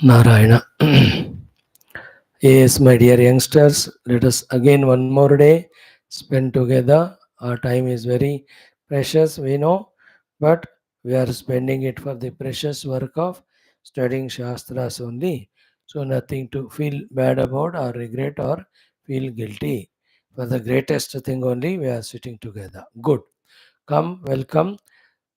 Narayana. Yes, my dear youngsters, let us again one more day spend together. Our time is very precious, we know, but we are spending it for the precious work of studying Shastras only. So, nothing to feel bad about or regret or feel guilty. For the greatest thing only, we are sitting together. Good. Come, welcome.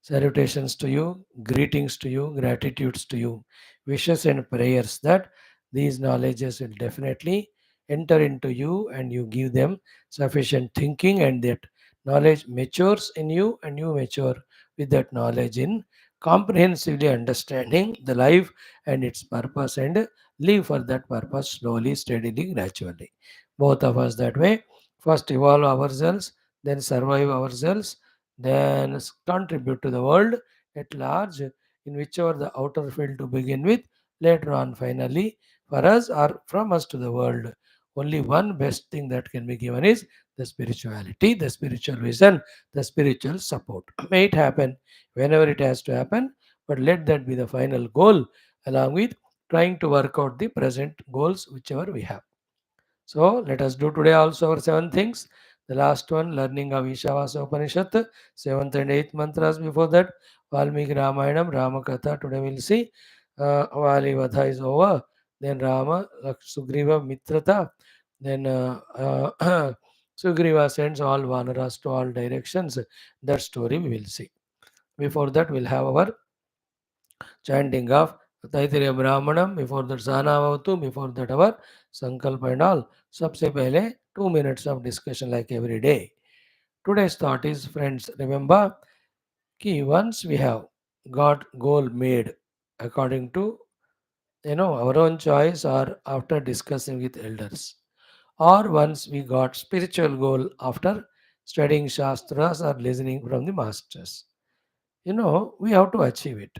Salutations to you, greetings to you, gratitudes to you, wishes and prayers that these knowledges will definitely enter into you and you give them sufficient thinking, and that knowledge matures in you and you mature with that knowledge in comprehensively understanding the life and its purpose and live for that purpose slowly, steadily, gradually. Both of us that way. First evolve ourselves, then survive ourselves, then contribute to the world at large in whichever the outer field to begin with, later on finally for us or from us to the world. Only one best thing that can be given is the spirituality, the spiritual vision, the spiritual support. May it happen whenever it has to happen, but let that be the final goal along with trying to work out the present goals whichever we have. So let us do today also our seven things. The last one, learning of ISHAVAASYA Upanishad, seventh and eighth mantras. Before that, VALMIKI Ramayanam, Rama Katha. Today we'll see VALI VADHA is over. Then Rama, SUGREEVA Mitrata. Then SUGREEVA sends all VANARAS to all directions. That story we will see. Before that, we'll have our chanting of Taitiriya Brahmanam, before that Sanavatu, before that our Sankalpa and all. सबसे पहले 2 minutes of discussion like every day. Today's thought is, friends, remember कि once we have got goal made according to our own choice or after discussing with elders, or once we got spiritual goal after studying shastras or listening from the masters, we have to achieve it.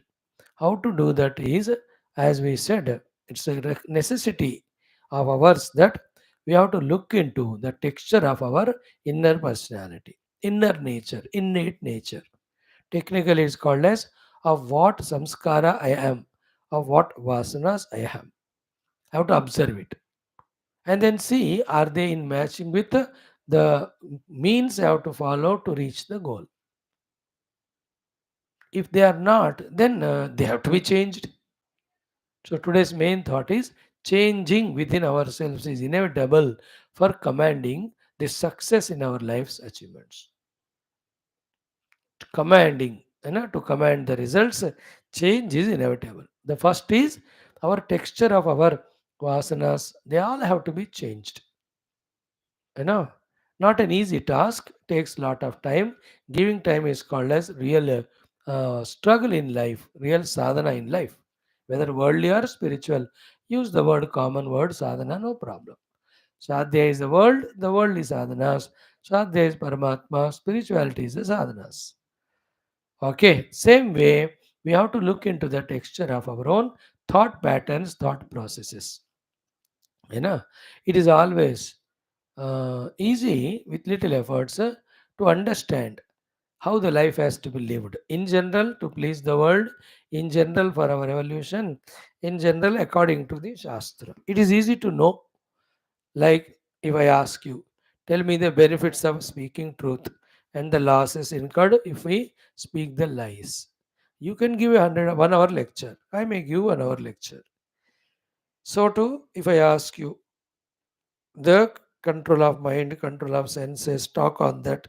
How to do that is, as we said, it's a necessity of ours that we have to look into the texture of our inner personality, inner nature, innate nature. Technically, it's called as of what samskara I am, of what vasanas I am. I have to observe it and then see are they in matching with the means I have to follow to reach the goal. If they are not, then they have to be changed. So today's main thought is changing within ourselves is inevitable for commanding the success in our life's achievements. Commanding, to command the results, change is inevitable. The first is our texture of our vasanas, they all have to be changed. You know, Not an easy task, takes lot of time. Giving time is called as real struggle in life, real sadhana in life, whether worldly or spiritual. Use the word, common word, sadhana, no problem. Sadhya is the world is sadhanas. Sadhya is Paramatma, spirituality is the sadhanas. Okay, same way, we have to look into the texture of our own thought patterns, thought processes. You know, it is always easy with little efforts to understand how the life has to be lived. In general, to please the world, in general, for our evolution, in general, according to the Shastra. It is easy to know. Like if I ask you, tell me the benefits of speaking truth and the losses incurred if we speak the lies. You can give 1 hour lecture. I may give 1 hour lecture. So too, if I ask you the control of mind, control of senses, talk on that.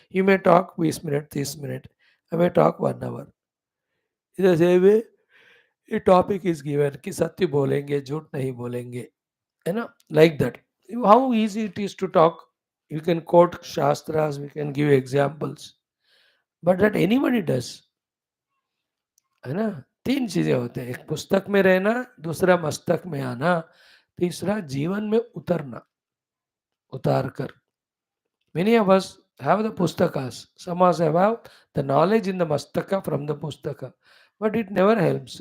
You may talk 20 minutes, 30 minutes. I may talk 1 hour. In the same way, a topic is given कि सत्य बोलेंगे झूठ नहीं बोलेंगे like that. How easy it is to talk. You can quote shastras, we can give examples, but that anybody does. है ना 3 चीजें होते हैं, एक पुस्तक में रहना, दूसरा मस्तक में आना, तीसरा जीवन में उतरना, उतार कर. Many of us have the pustakas. Some of us have the knowledge in the mastaka from the pustaka, but it never helps.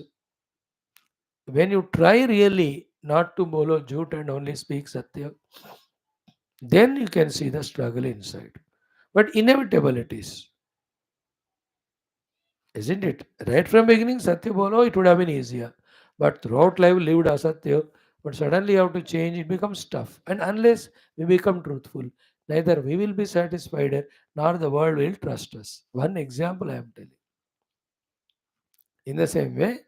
When you try really not to bolo jhoot and only speak satya, then you can see the struggle inside. But inevitable it is, isn't it? Right from beginning, satya bolo, it would have been easier. But throughout life lived asatya, but suddenly you have to change, it becomes tough. And unless we become truthful, neither we will be satisfied nor the world will trust us. One example I am telling. In the same way,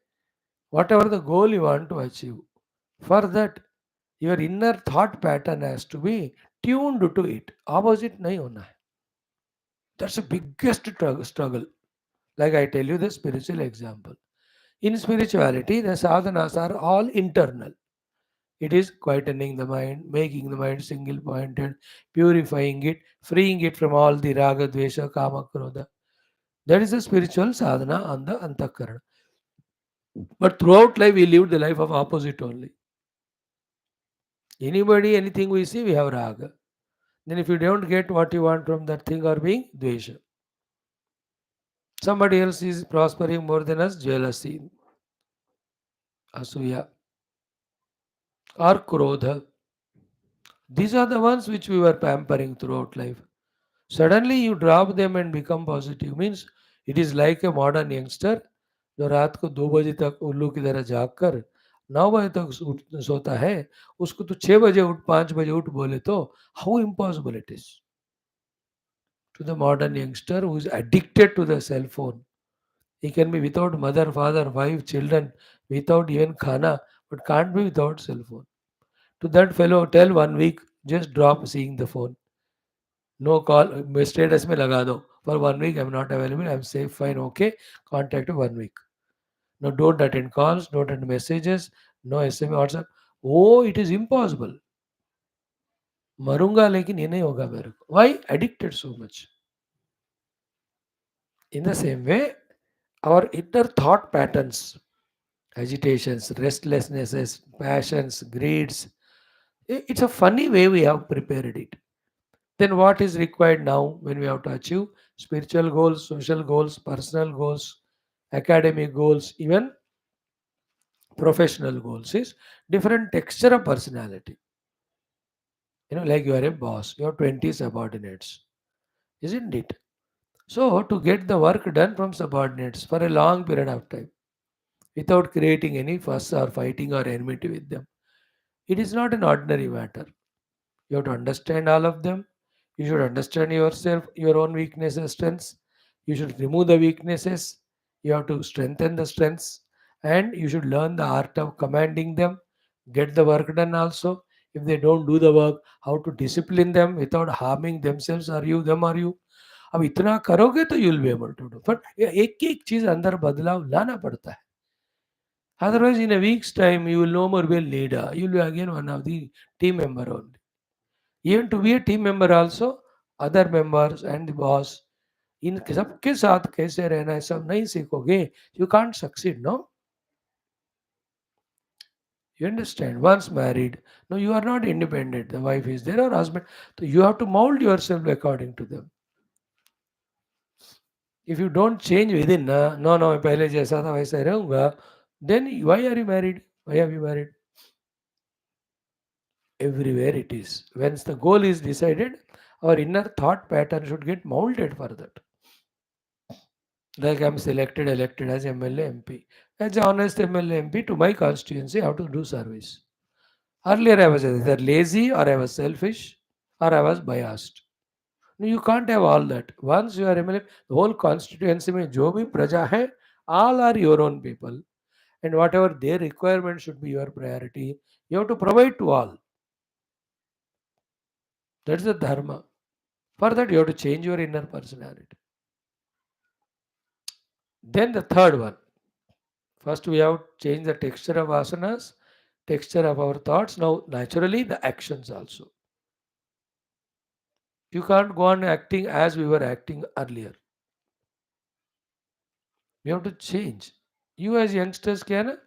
whatever the goal you want to achieve, for that your inner thought pattern has to be tuned to it. Opposite nahi hona hai. That's the biggest struggle. Like I tell you the spiritual example. In spirituality, the sadhanas are all internal. It is quietening the mind, making the mind single pointed, purifying it, freeing it from all the raga, dvesha, kama, krodha. That is the spiritual sadhana on the antakarana. But throughout life, we lived the life of opposite only. Anybody, anything we see, we have raga. Then if you don't get what you want from that thing or being, dvesha. Somebody else is prospering more than us, jealousy, asuya, or krodha. These are the ones which we were pampering throughout life. Suddenly you drop them and become positive. Means it is like a modern youngster जो रात को 2 बजे तक उल्लू की तरह जाग कर 9 बजे तक सोता है, उसको तो 6 बजे उठ 5 बजे उठ बोले तो how impossible it is to the modern youngster who is addicted to the cell phone. He can be without mother, father, wife, children, without even khana, but can't be without cell phone. To that fellow, tell 1 week, just drop seeing the phone. No call status में लगा दो for 1 week I am not available I am safe fine okay contact 1 week no don't attend calls don't attend messages no S M WhatsApp oh it is impossible मरूंगा लेकिन ये नहीं होगा मेरे को why addicted so much in the same way our inner thought patterns agitations restlessnesses passions greeds it's a funny way we have prepared it. Then what is required now when we have to achieve spiritual goals, social goals, personal goals, academic goals, even professional goals is different texture of personality. Like you are a boss, you have 20 subordinates, isn't it? So to get the work done from subordinates for a long period of time without creating any fuss or fighting or enmity with them, it is not an ordinary matter. You have to understand all of them. You should understand yourself, your own weaknesses, strengths. You should remove the weaknesses. You have to strengthen the strengths. And you should learn the art of commanding them. Get the work done also. If they don't do the work, how to discipline them without harming themselves or you, them or you. अब इतना करोगे तो you will be able to do but एक एक चीज अंदर बदलाव लाना पड़ता है otherwise in a week's time you will no more be a leader you will be again one of the team member only. Even to be a team member also, other members and the boss, इन सबके साथ कैसे रहना है सब नहीं सीखोगे you can't succeed, no? You understand? Once married, no, you are not independent. The wife is there or husband. So you have to mold yourself according to them. If you don't change within, no, no, मैं पहले जैसा था वैसा रहूंगा, then why are you married? Why have you married? Everywhere it is. Once the goal is decided, our inner thought pattern should get molded for that. Like I'm selected, elected as MLA MP. As an honest MLA MP to my constituency, how to do service. Earlier I was either lazy or I was selfish or I was biased. No, you can't have all that. Once you are MLA, the whole constituency में जो भी प्रजा है, all are your own people. And whatever their requirement should be your priority. You have to provide to all. That's the dharma. For that, you have to change your inner personality. Then the third one. First, we have changed the texture of asanas, texture of our thoughts. Now, naturally, the actions also. You can't go on acting as we were acting earlier. We have to change. You as youngsters क्या है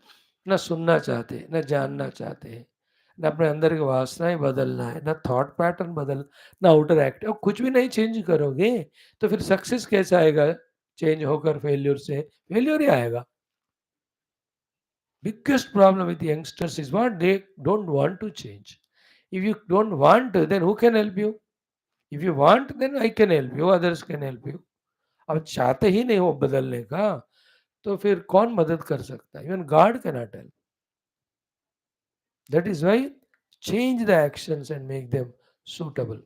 ना सुनना चाहते हैं, ना जानना चाहते हैं, ना अपने अंदर की वासनाएं बदलना है, ना थॉट पैटर्न बदल, ना आउटर एक्ट. और कुछ भी नहीं चेंज करोगे तो फिर सक्सेस कैसे आएगा? चेंज होकर फेल्यूर से फेल्यूर ही आएगा. Biggest problem with youngsters is what they don't want to change. If you don't want, then who can help you? If you want, then I can help you, others can help you. अब चाहते ही नहीं हो बदलने का तो फिर कौन मदद कर सकता है? Even God can not help. That is why change the actions and make them suitable.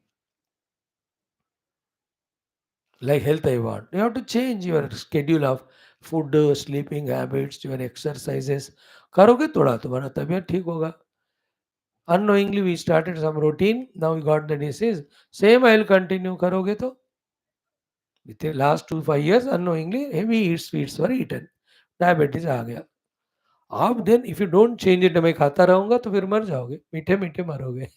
Like health I want. You have to change your schedule of food, sleeping habits, your exercises. करोगे थोड़ा तुम्हारा तबीयत ठीक होगा. Unknowingly we started some routine. Now we got the disease. Same I will continue. करोगे तो with the last 2 5 years unknowingly heavy sweets were eaten. Diabetes आ गया. आप then if you don't change it मैं खाता रहूंगा तो फिर मर जाओगे मीठे मीठे मरोगे.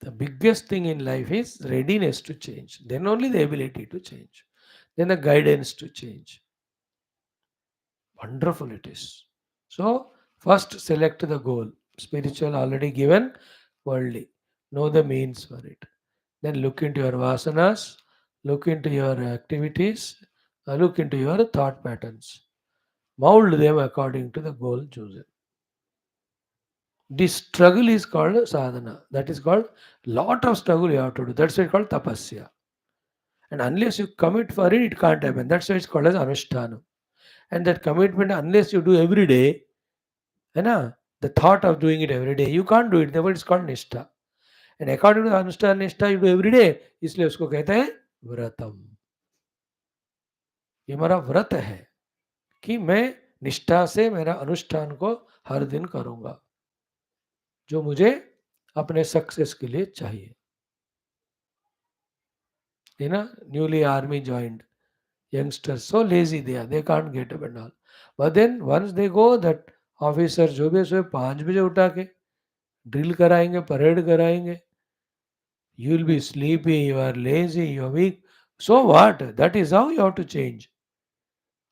The biggest thing in life is readiness to change, then only the ability to change, then the guidance to change. Wonderful it is. So first select the goal, spiritual already given, worldly, know the means for it, then look into your vasanas, look into your activities, look into your thought patterns, mold them according to the goal chosen. This struggle is called sadhana. That is called lot of struggle you have to do. That's why it's called tapasya. And unless you commit for it, it can't happen. That's why it's called as anushtana. And that commitment, unless you do every day, है ना, the thought of doing it every day, you can't do it. Therefore, it's called nishtha. And according to the anushtana, nishtha you do every day. इसलिए उसको कहते हैं व्रतम. ये हमारा व्रत है कि मैं निष्ठा से मेरा अनुष्ठान को हर दिन करूंगा जो मुझे अपने सक्सेस के लिए चाहिए. Newly army joined youngsters, so lazy they can't get up and all. But then once they go, that officer जो भी है सुबह 5 बजे उठा के ड्रिल कराएंगे, परेड कराएंगे. You will be sleepy, you are lazy, you are weak. So what? That is how you have to change.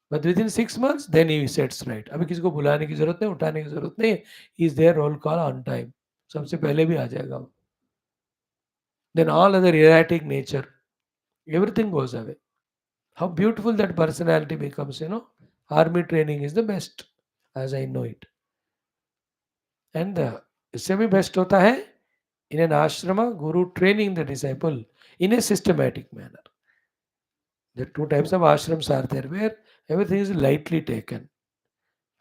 But within 6 months, then he sets right. अभी किसी को बुलाने की जरूरत नहीं, उठाने की जरूरत नहीं. He is there roll call on time. सबसे पहले भी आ जाएगा वो. Then all other erratic nature, everything goes away. How beautiful that personality becomes. Army training is the best as I know it. And इससे भी बेस्ट होता है in an ashrama, guru training the disciple in a systematic manner. The two types of ashrams are there where everything is lightly taken.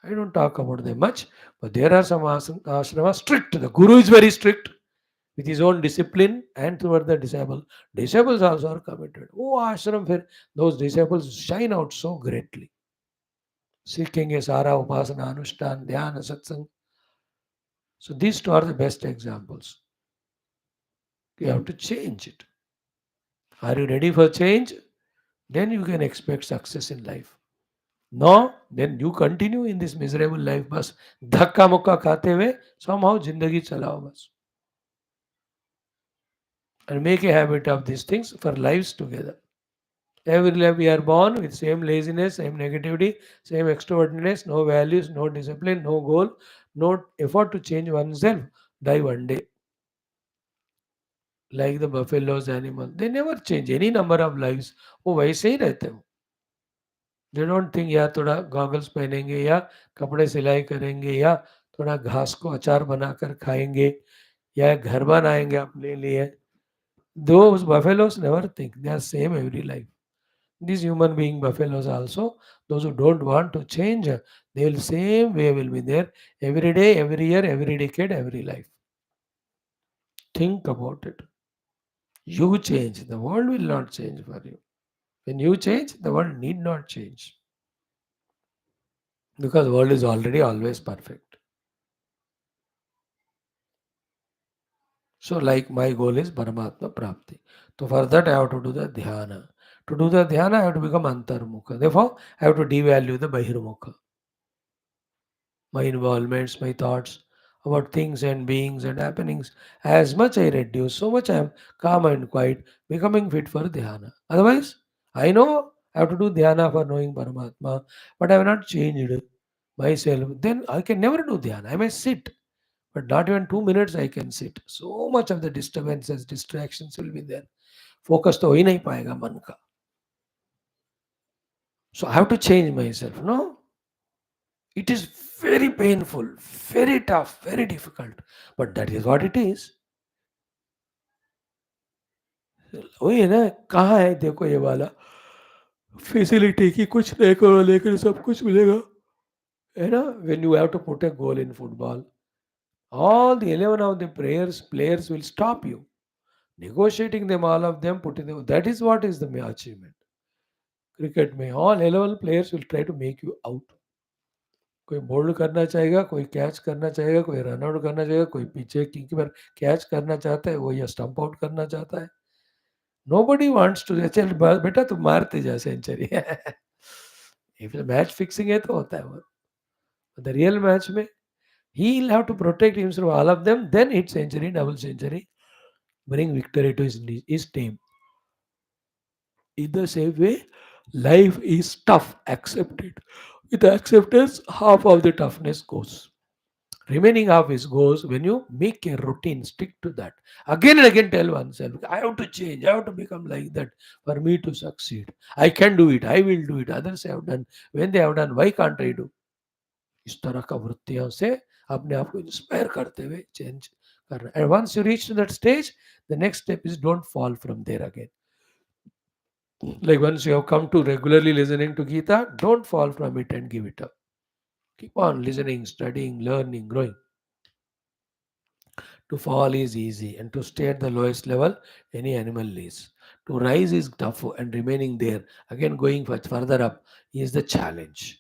I don't talk about them much, but there are some ashramas strict. The guru is very strict with his own discipline and toward the disciple. Disciples also are committed. Oh, ashram, फिर those disciples shine out so greatly. सीखेंगे सारा उपासना अनुष्ठान ध्यान सत्संग. So these two are the best examples. You have to change it. Are you ready for change? Then you can expect success in life. No, then you continue in this miserable life. बस धक्का मुक्का खाते हुए somehow जिंदगी चलाओ बस. And make a habit of these things for lives together. Every life we are born with same laziness, same negativity, same extrovertedness, no values, no discipline, no goal, no effort to change oneself. Die one day. Like the buffaloes, animals, they never change any number of lives. वो वैसे ही रहते हो. They don't think या थोड़ा goggles पहनेंगे या कपड़े सिलाई करेंगे या थोड़ा घास को अचार बनाकर खाएंगे या घर बनाएंगे अपने लिए. Those buffaloes never think. They are same every life. These human being buffaloes also, those who don't want to change, they will same way will be there every day, every year, every decade, every life. Think about it. You change, the world will not change for you. When you change, the world need not change. Because the world is already always perfect. So like my goal is Paramatma Prapti. So for that I have to do the dhyana. To do the dhyana, I have to become Antarmukha. Therefore, I have to devalue the Bahirmukha. My involvements, my thoughts about things and beings and happenings. As much I reduce, so much I am calm and quiet, becoming fit for dhyana. Otherwise, I know I have to do dhyana for knowing Paramatma, but I have not changed myself. Then I can never do dhyana. I may sit, but not even 2 minutes I can sit. So much of the disturbances, distractions will be there. Focus तो हो ही नहीं पाएगा मन का. So I have to change myself. No, it is very painful, very tough, very difficult, but that is what it is. वही है ना, कहाँ है देखो ये वाला फैसिलिटी की कुछ नहीं करो लेकिन सब कुछ मिलेगा. When you have to put a goal in football, all the 11 of the players will stop you. Negotiating them, all of them, putting them. That is what is the achievement. Cricket में all 11 players will try to make you out. कोई bold करना चाहेगा, कोई catch करना चाहेगा, कोई run out करना चाहेगा, कोई पीछे कीपर कैच करना चाहता है, वो या स्टंप आउट करना चाहता है. Nobody wants to. चल बेटा तुम मारते जा सेंचुरी. इफ मैच फिक्सिंग है तो होता है वो. द रियल मैच में he'll have to protect himself from all of them, then hit century, double century, bring victory to his team. In the same way, life is tough, accepted. With acceptance, half of the toughness goes. Remaining half is goes when you make a routine, stick to that. Again and again tell oneself, I have to change, I have to become like that for me to succeed. I can do it, I will do it. Others have done. When they have done, why can't I do? इस तरह का वृत्तियों से अपने आप को inspire करते हुए चेंज करना. And once you reach to that stage, the next step is don't fall from there again. Like once you have come to regularly listening to Geetha, don't fall from it and give it up. Keep on listening, studying, learning, growing. To fall is easy, and to stay at the lowest level, any animal is. To rise is tough, and remaining there, again going further up, is the challenge.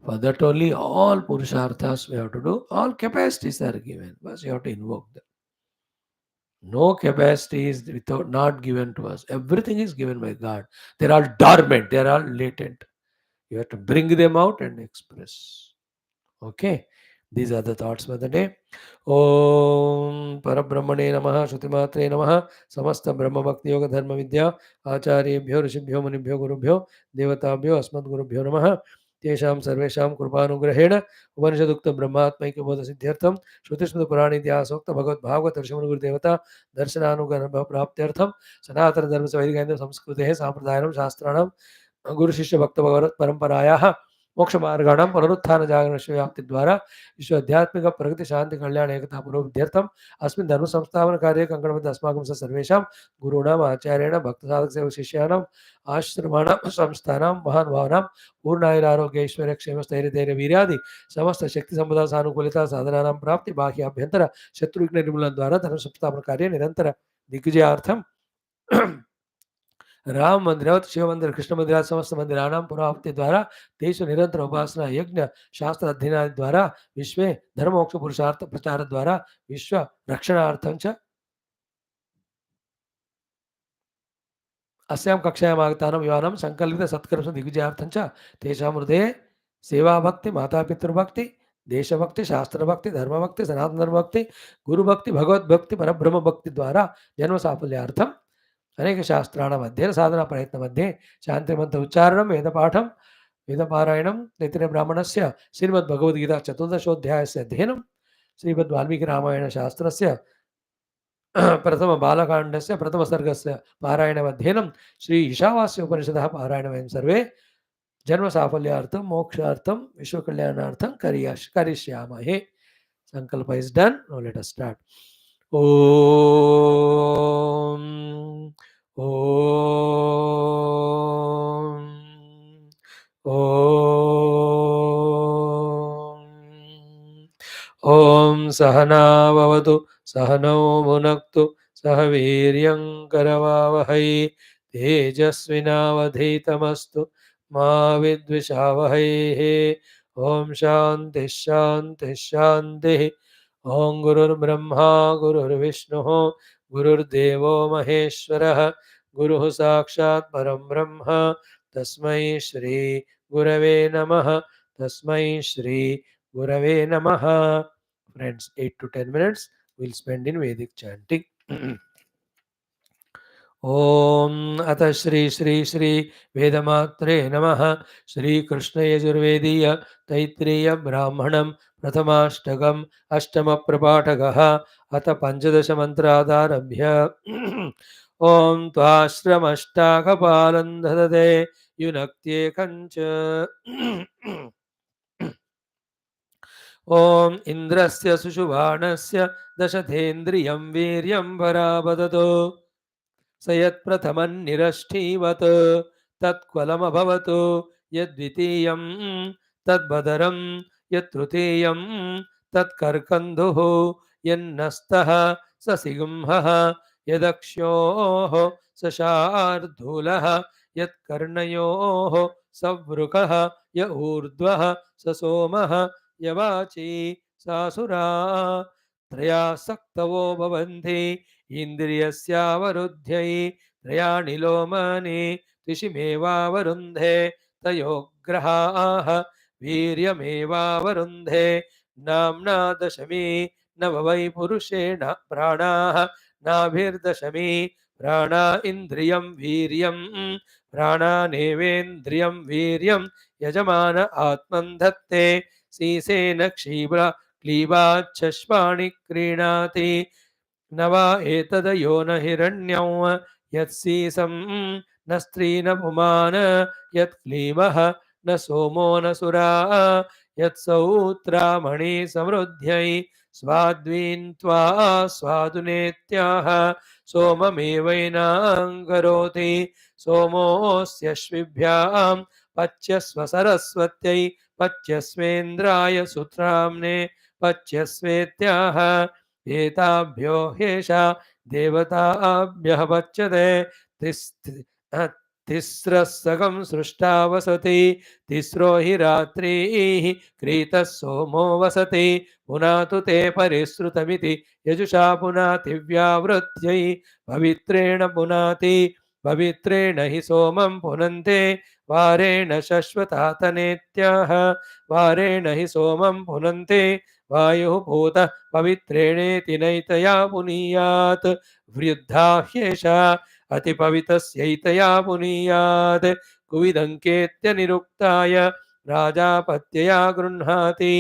For that only all purusharthas we have to do, all capacities are given, but you have to invoke them. No capacity is without not given to us. Everything is given by God. They're all dormant, they're all latent. You have to bring them out and express. Okay. These are the thoughts for the day. Om Parabrahmane Namaha Shrutimatre Namaha Samasta Brahma Bhakti Yoga Dharma Vidya Acharyebhyo Rishibhyo Munibhyo Gurubhyo Devatabhyo Asmad Gurubhyo Namaha तेषां सर्वेषां कृपानुग्रहेण उपनिषदुक्त ब्रह्मात्मैक्य बोध सिद्ध्यर्थम श्रुतिस्मृत पुराण इतिहासोक्त भगवत भागवत ऋषिमुनि गुरुदेवता दर्शनानुग्रह प्राप्त्यर्थम सनातन धर्म से वैदिक संस्कृते सांप्रदायिनं शास्त्राणां गुरु शिष्य भक्त भगवत परंपरायाः मोक्ष मार्गाणां पुनरुत्थान जागरण व्याप्ति द्वारा विश्व आध्यात्मिक प्रगति शांति कल्याण एकता पुरोभिध्यर्थम अस्मिन् धर्म संस्थापन कार्य कंकणबद्ध अस्माकं सर्वेषां गुरूणाम् आचार्याणां भक्त साधक सेवक शिष्याणाम् आश्रमाणां संस्थानां महानुभावानां पूर्णायुरारोग्य ऐश्वर्य क्षेम स्थैर्य धैर्य वीर्यादि समस्त शक्ति संपदा सानुकूलता साधनानां प्राप्ति बाह्य अभ्यंतर शत्रु विघ्न निर्मूलन द्वारा धर्म संस्थापन कार्य निरंतर दिग्विजयार्थम राम मंदिरावत शिव मंदिर कृष्ण मंदिर समस्त मंदिराणां पुराप्ति द्वारा देश निरंतर उपासना यज्ञ शास्त्र अध्ययन द्वारा विश्व धर्म मोक्ष पुरुषार्थ प्रचार द्वारा विश्व रक्षणार्थं च अस्यां कक्षायाम् आगतानां युवानां संकल्पित सत्कर्म दिग्विजयार्थं च तेषां हृदये सेवाभक्ति मातापितृभक्ति देशभक्ति शास्त्रभक्ति धर्मभक्ति सनातन धर्मभक्ति गुरुभक्ति भगवद्भक्ति परब्रह्म भक्ति द्वारा जन्म साफल्यार्थम अनेक शास्त्राणाम् अध्ययन साधना प्रयत्न मध्ये शांतिमंत्र उच्चारणं वेदपाठं वेदपारायणं तैत्तिरीय ब्राह्मणस्य श्रीमद्भगवद्गीता चतुर्दशोऽध्यायस्य अध्ययनं श्रीमद् वाल्मीकि रामायण शास्त्रस्य प्रथम बालकाण्डस्य प्रथम सर्गस्य पारायणमध्ययनं श्री ईशावास्य उपनिषदः पारायणं वयं सर्वे जन्म साफल्यार्थं मोक्षार्थं विश्वकल्याणार्थं करिष्यामहे. संकल्प is done. Now let us start. Om Om Om Om Sahana Bhavatu Sahano Bhunaktu Sahaviryam Karavavahai Tejasvinavadhitamastu Ma Vidvishavahai. Om Shanti Shanti Shanti. Om Gurur Brahma Gurur Vishnu Gurur Devo Maheshwarah Guru Sakshat Param Brahma Tasmai Shri Gurave Namaha Tasmai Shri Gurave Namaha. Friends, 8 to 10 minutes we'll spend in Vedic chanting. ओम अथ श्री श्री श्री वेदमात्रे नमः. श्री कृष्ण यजुर्वेदीय तैत्तिरीय ब्राह्मणं प्रथमाष्टकम् अष्टम प्रपाठकः. अथ पंचदश मंत्रादारभ्य ओम त्वाश्रमष्टाकपालं ददते युनक्त्येकञ्च. ओम इंद्रस्य सुषुवाणस्य दशथेन्द्रियं वीर्यं परावदतो स यत्प्रथमन्निरष्टीवत् तत्क्वलमभवतु यद्वितीयं तद्बदरं यत्तृतीयं तत्कर्कन्धुः यन्नस्तः स सिंहः यदक्ष्योः स शार्दूलः यत्कर्णयोः सवृकः य ऊर्ध्वः स सोमः यवाची सासुरा त्रयासक्तवो भवन्ति इन्द्रियस्यावरुद्ध्यै त्रयाणि लोमानि त्रिषिमेवावरुन्धे तयोग्रहाः वीर्यमेवावरुन्धे नाम्ना दशमी नव वै पुरुषेण प्राणाः नाभिर्दशमी प्राणा इन्द्रियं वीर्यं प्राणानेवेन्द्रियं वीर्यं यजमान आत्मन् धत्ते सीसेन क्लीबाच्छश्वाणि क्रीणाति न वा एतदयो न हिरण्यं यत्सीसं न स्त्री न पुमान् यत्क्लीबः न सोमो न सुरा यत्सौत्रामणि समृद्ध्यै स्वाद्वीन्त्वा स्वादुनेत्याह सोममेवैनाङ्करोति सोमोऽस्यश्विभ्यां पच्यस्व सरस्वत्यै पच्यस्वेन्द्राय सुत्राम्ने पच्यस्वेत्याह एताभ्यो ह्येषा देवताभ्यः पच्यते तिस्रः सकं सृष्टा वसति तिस्रो हि रात्रिः क्रीतः सोमो वसति पुनातु ते परिश्रुतमिति यजुषा पुनातिव्यावृत्यै पवित्रेण पुनाति पवित्रेण हि सोमं पुनन्ते वारेण शश्वतातनेत्याह वारेण हि सोमं पुनन्ते वायुः भूतः पवित्रेणेति नैतया पुनीयात् वृद्धा ह्येषा अतिपवितस्यैतया पुनीयात् कुविदङ्केत्यनिरुक्ताय राजापत्यया गृह्णाति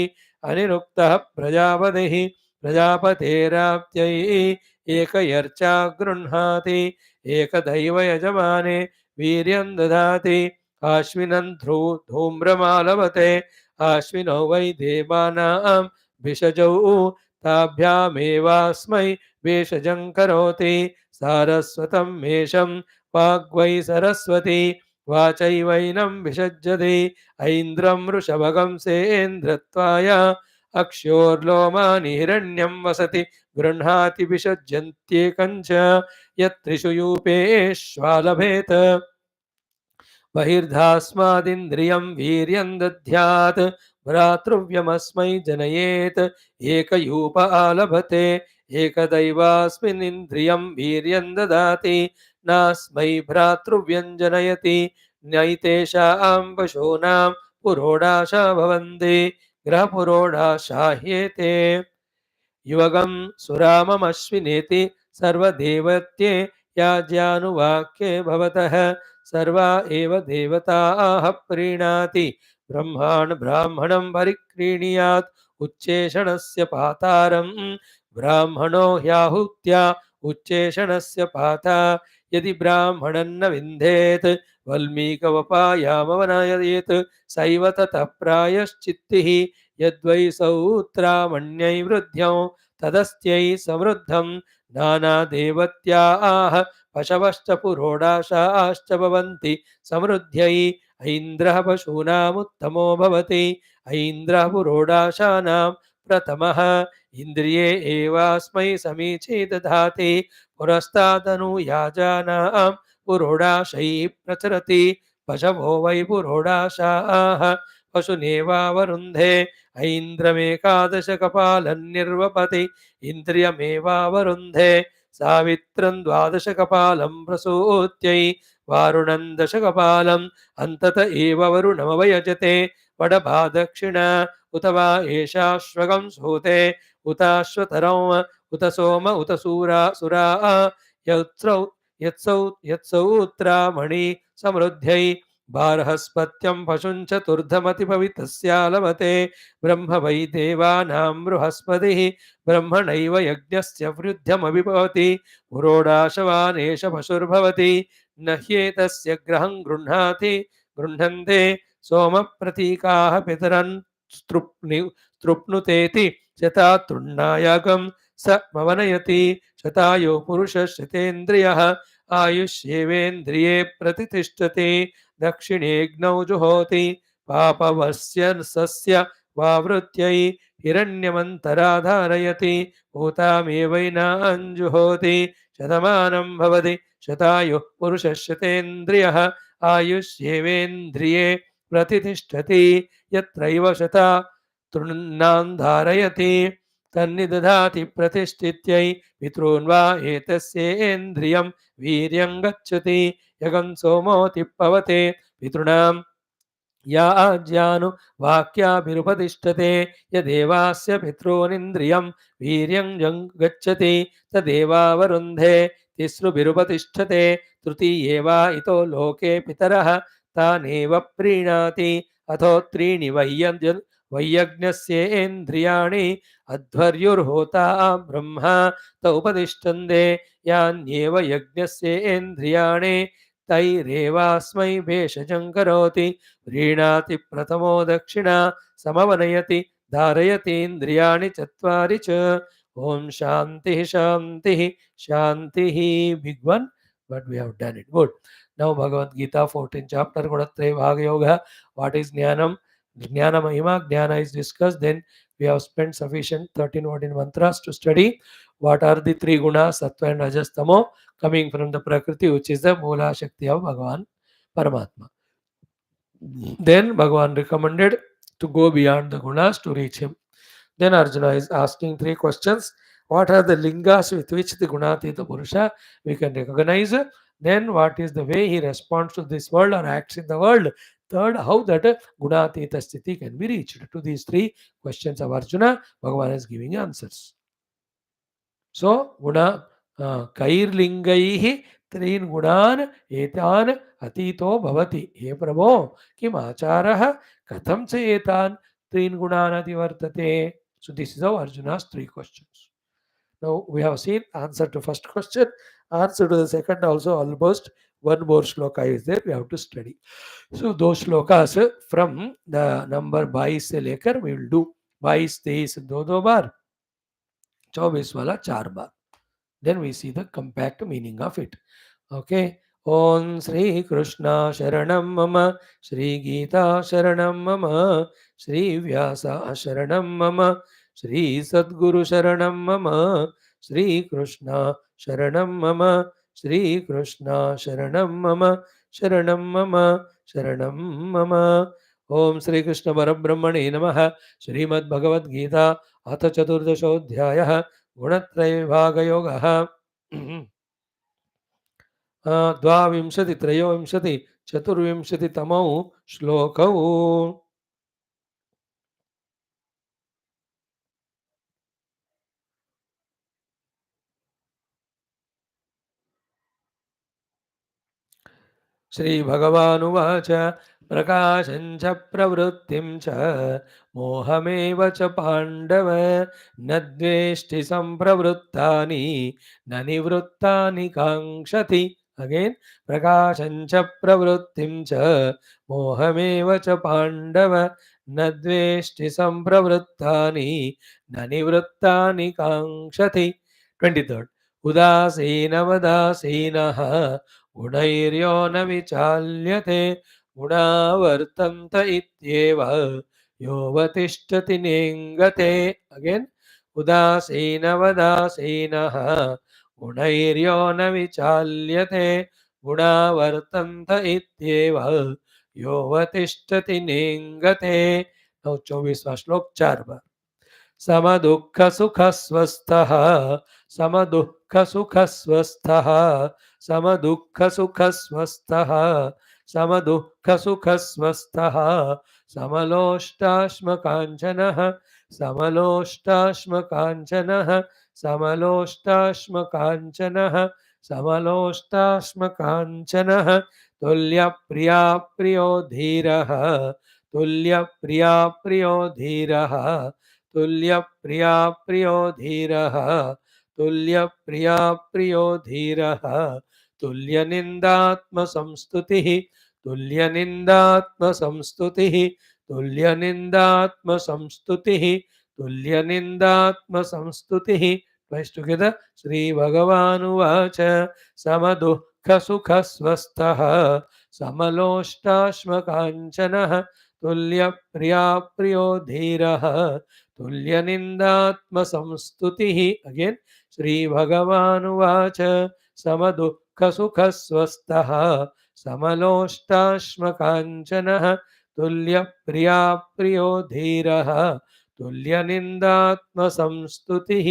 अनिरुक्तः प्रजापतिः प्रजापतेराप्त्यै एकयर्चा गृह्णाति एकदैव यजमाने वीर्यं ददाति आश्विनं धूम्रमालवते आश्विनौ वै देवानां भिषजौ ताभ्यामेवास्मै भेषजं करोति सारस्वतं मेषं वाग्वै सरस्वती वाचैवैनं विषज्यते ऐन्द्रं वृषभगं सेन्द्रत्वाय अक्ष्योर्लोमानि हिरण्यं वसति गृह्णाति विषज्यन्त्येकञ्च यत्त्रिषु यूपेष्वालभेत बहिर्धास्मादिन्द्रियं वीर्यं दद्यात् भ्रातृव्यमस्मै जनयेत् एकयूप आलभते एकदैवास्मिन्निन्द्रियं वीर्यं ददाति नास्मै भ्रातृव्यं जनयति नैतेषां पशूनां पुरोडाशा भवन्ति ग्रहपुरोडाशा ह्येते युवगं सुराममश्विनेति सर्वदेवत्ये याज्यानुवाक्ये भवतः सर्वा एव देवताः प्रीणाति ब्राह्मणं परिक्रीणीयात् उच्चेषणस्य पातारं ब्राह्मणो ह्याहुत्या उच्चेषणस्य पाता यदि ब्राह्मणं न विन्देत् वल्मीकवपायामवनयेत् सैव ततः प्रायश्चित्तिः यद्वै सौत्रामण्यै वृद्ध्यौ तदस्त्यै समृद्धं नानादेवत्याः पशवश्च पुरोडाशाश्च भवन्ति समृद्ध्यै ऐन्द्रः पशूनामुत्तमो भवति ऐन्द्रः पुरोडाशानां प्रथमः इन्द्रिये एवास्मै समीचे दधाति पुरस्तादनुयाजानां पुरोडाशैः प्रचरति पशवो वै पुरोडाशाः पशुनेवावरुन्धे ऐन्द्रमेकादशकपालन्निर्वपति इन्द्रियमेवावरुन्धे सावित्रं द्वादशकपालं प्रसूत्यै वारुणं दशकपालम् अन्तत एव वरुणमवयजते वडभादक्षिण उत वा एषाश्वगं सूते उताश्वतरौ उत सोम उत सुरा यत्सौत्रामणि समृद्ध्यै बार्हस्पत्यं पशुं चतुर्धमतिपवितस्यालभते ब्रह्म वै देवानां बृहस्पतिः ब्रह्मणैव यज्ञस्य वृद्ध्यमभिभवति पुरोडाशवानेश पशुर्भवति न ह्येतस्य ग्रहं गृह्णन्ते सोमप्रतीकाः पितरन् स्तृप्नुतेति शता तृण्णायागं स मवनयति शतायो पुरुषः शतेन्द्रियः आयुष्येवेन्द्रिये प्रतिष्ठते दक्षिणेऽग्नौ जुहोति पापवस्य सस्य वावृत्यै हिरण्यमन्तराधारयति भूतामेवैनाञ्जुहोति शतमानं भवति शतायुः पुरुषः शतेन्द्रियः आयुष्येवेन्द्रिये प्रतितिष्ठति यत्रैव शता तृणान् धारयति तन्निदधाति प्रतिष्ठित्यै पितॄन् वा एतस्येन्द्रियं वीर्यं गच्छति यगं सोमोऽति पवते पितॄणां या आज्यानु वाक्याभिरुपतिष्ठते यदेवास्य पितॄनिन्द्रियं वीर्यं गच्छति तदेवावरुन्धे तिसृभिरुपतिष्ठते तृतीये वा इतो लोके पितरः तानेव प्रीणाति अथो त्रीणि वैयज्ञस्येन्द्रियाणि अध्वर्युर्होता ब्रह्मा त उपतिष्ठन्ते यान्येव यज्ञस्येन्द्रियाणि तैरेवास्मै भेषजं करोति व्रीणाति प्रथमो दक्षिणा समवनयति धारयति इन्द्रियाणि चत्वारि च ओम शांति शांति शांति big one but we have done it good. Now Bhagavad Gita 14th chapter Gunatraya Bhaga Yoga. What is Jnanam? Jnana Mahima. Jnana is discussed. Then we have spent sufficient 13 mantras to study what are the three gunas sattva and rajas tamo coming from the prakriti, which is the moola shakti of Bhagavan Paramatma. Then Bhagavan recommended to go beyond the gunas to reach him. Then Arjuna is asking three questions. What are the lingas with which the Gunateetha Purusha we can recognize? Then what is the way he responds to this world or acts in the world? Third, how that Gunateetha Sthiti can be reached. To these three questions of Arjuna, Bhagavan is giving answers. So, Guna Kairlingaihi त्रीन गुणान एतान अतीतो भवति हे प्रभो किम आचारः कथं च एतान त्रीन गुणान अतिवर्तते. So this is how Arjuna's three questions. Now we have seen answer to first question, answer to the second also almost one more shloka is there we have to study. So those shlokas from the number 22 से लेकर we will do 22, 23 दो बार 24 वाला 4 बार. Then we see the compact meaning of it. Okay. Om Sri Krishna Sharanam Mama, Sri Geetha Sharanam Mama, Sri Vyasa Sharanam Mama, Sri Sadguru Sharanam Mama, Sri Krishna Sharanam Mama, Sri Krishna Sharanam Mama, Sharanam Mama, Sharanam Mama. Om Sri Krishna Parabrahmane Namaha, Srimad Bhagavad Gita, Atha Chaturdashodhyayah, Gunatraya Bhaga Yoga. द्वाविंशति त्रयोविंशति चतुर्विंशति तमौ श्लोकौ. श्रीभगवानुवाच प्रकाशं च प्रवृत्तिं च मोहमेव च पाण्डव न द्वेष्टि सम्प्रवृत्तानि न निवृत्तानि काङ्क्षति. Again, प्रकाशं च प्रवृत्तिं च मोहमेव च पाण्डव न द्वेष्टि सम्प्रवृत्तानि न निवृत्तानि काङ्क्षति. 23rd. उदासीनवदासीनः गुणैर्यो न विचाल्यते गुणा वर्तन्त इत्येव योऽवतिष्ठति नेङ्गते. Again, उदासीनवदासीनः गुणैर्यो न विचाल्यते गुणा वर्तन्त इत्येव योऽवतिष्ठति नेङ्गते. Now 24वां श्लोक 4 बार. समदुःखसुखस्वस्थः समदुःखसुखस्वस्थः समदुःखसुखस्वस्थः समदुःखसुखस्वस्थः समलोष्टाश्मकाञ्चनः समलोष्टाश्मकाञ्चनः समलोष्टाश्मकाञ्चनः समलोष्टाश्मकाञ्चनः तुल्यप्रिया प्रियो धीरः तुल्यप्रिया प्रियो धीरः तुल्यप्रिया प्रियो धीरः तुल्यप्रिया प्रियो धीरः तुल्यनिन्दात्मसंस्तुतिः तुल्यनिन्दात्मसंस्तुतिः तुल्यनिन्दात्मसंस्तुतिः तुल्यनिन्दात्मसंस्तुतिः. Twice together. Shri Bhagavanuvacha Samadukha Sukha Svastaha Samaloshtasmakanchanaha तुल्य प्रिया प्रियो धीरः तुल्य निंदात्म संस्तुतिः. अगेन श्री भगवानुवाच समदुःख सुख स्वस्थः समलोष्टाश्मकाञ्चनः तुल्य प्रिया प्रियो धीरः तुल्य निंदात्म संस्तुतिः.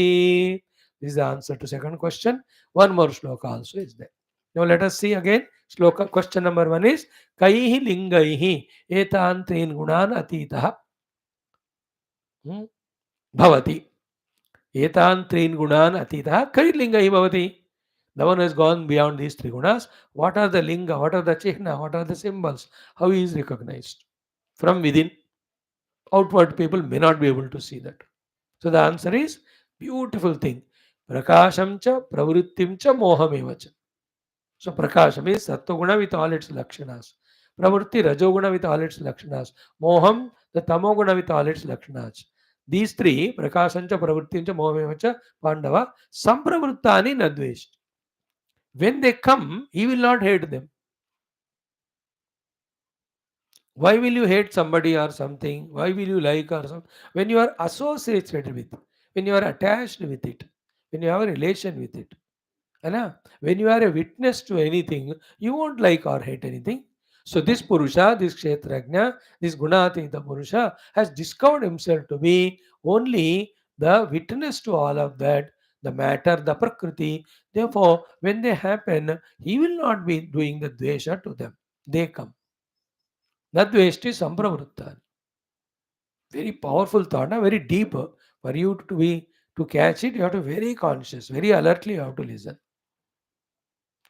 This is the answer to second question. One more shloka also is there. Now let us see again. Shloka question number one is Kaihi lingaihi etan trin gunan atitah bhavati. Etan trin gunan atitah kai lingaihi bhavati. The one who has gone beyond these three gunas. What are the linga? What are the chihna? What are the symbols? How he is recognized? From within. Outward people may not be able to see that. So the answer is beautiful thing. Prakasham cha pravrittim cha mohameva cha. So Prakasham is Sattva with all its Lakshanas. Pravritti Rajoguna with all its Lakshanas. Moham, the Tamoguna with all its Lakshanas. These three, Prakashancha, Pravrittincha, Mohamevacha, Pandava, Sampravrittani Nadvesh. When they come, he will not hate them. Why will you hate somebody or something? Why will you like or something? When you are associated with, when you are attached with it, when you have a relation with it. Anna, when you are a witness to anything, you won't like or hate anything. So this Purusha, this Kshetrajna, this Gunateetha Purusha has discovered himself to be only the witness to all of that, the matter, the Prakriti. Therefore, when they happen, he will not be doing the Dvesha to them. They come. Nadveshti Sampravritta. Very powerful thought, very deep. For you to be to catch it, you have to be very conscious, very alertly you have to listen.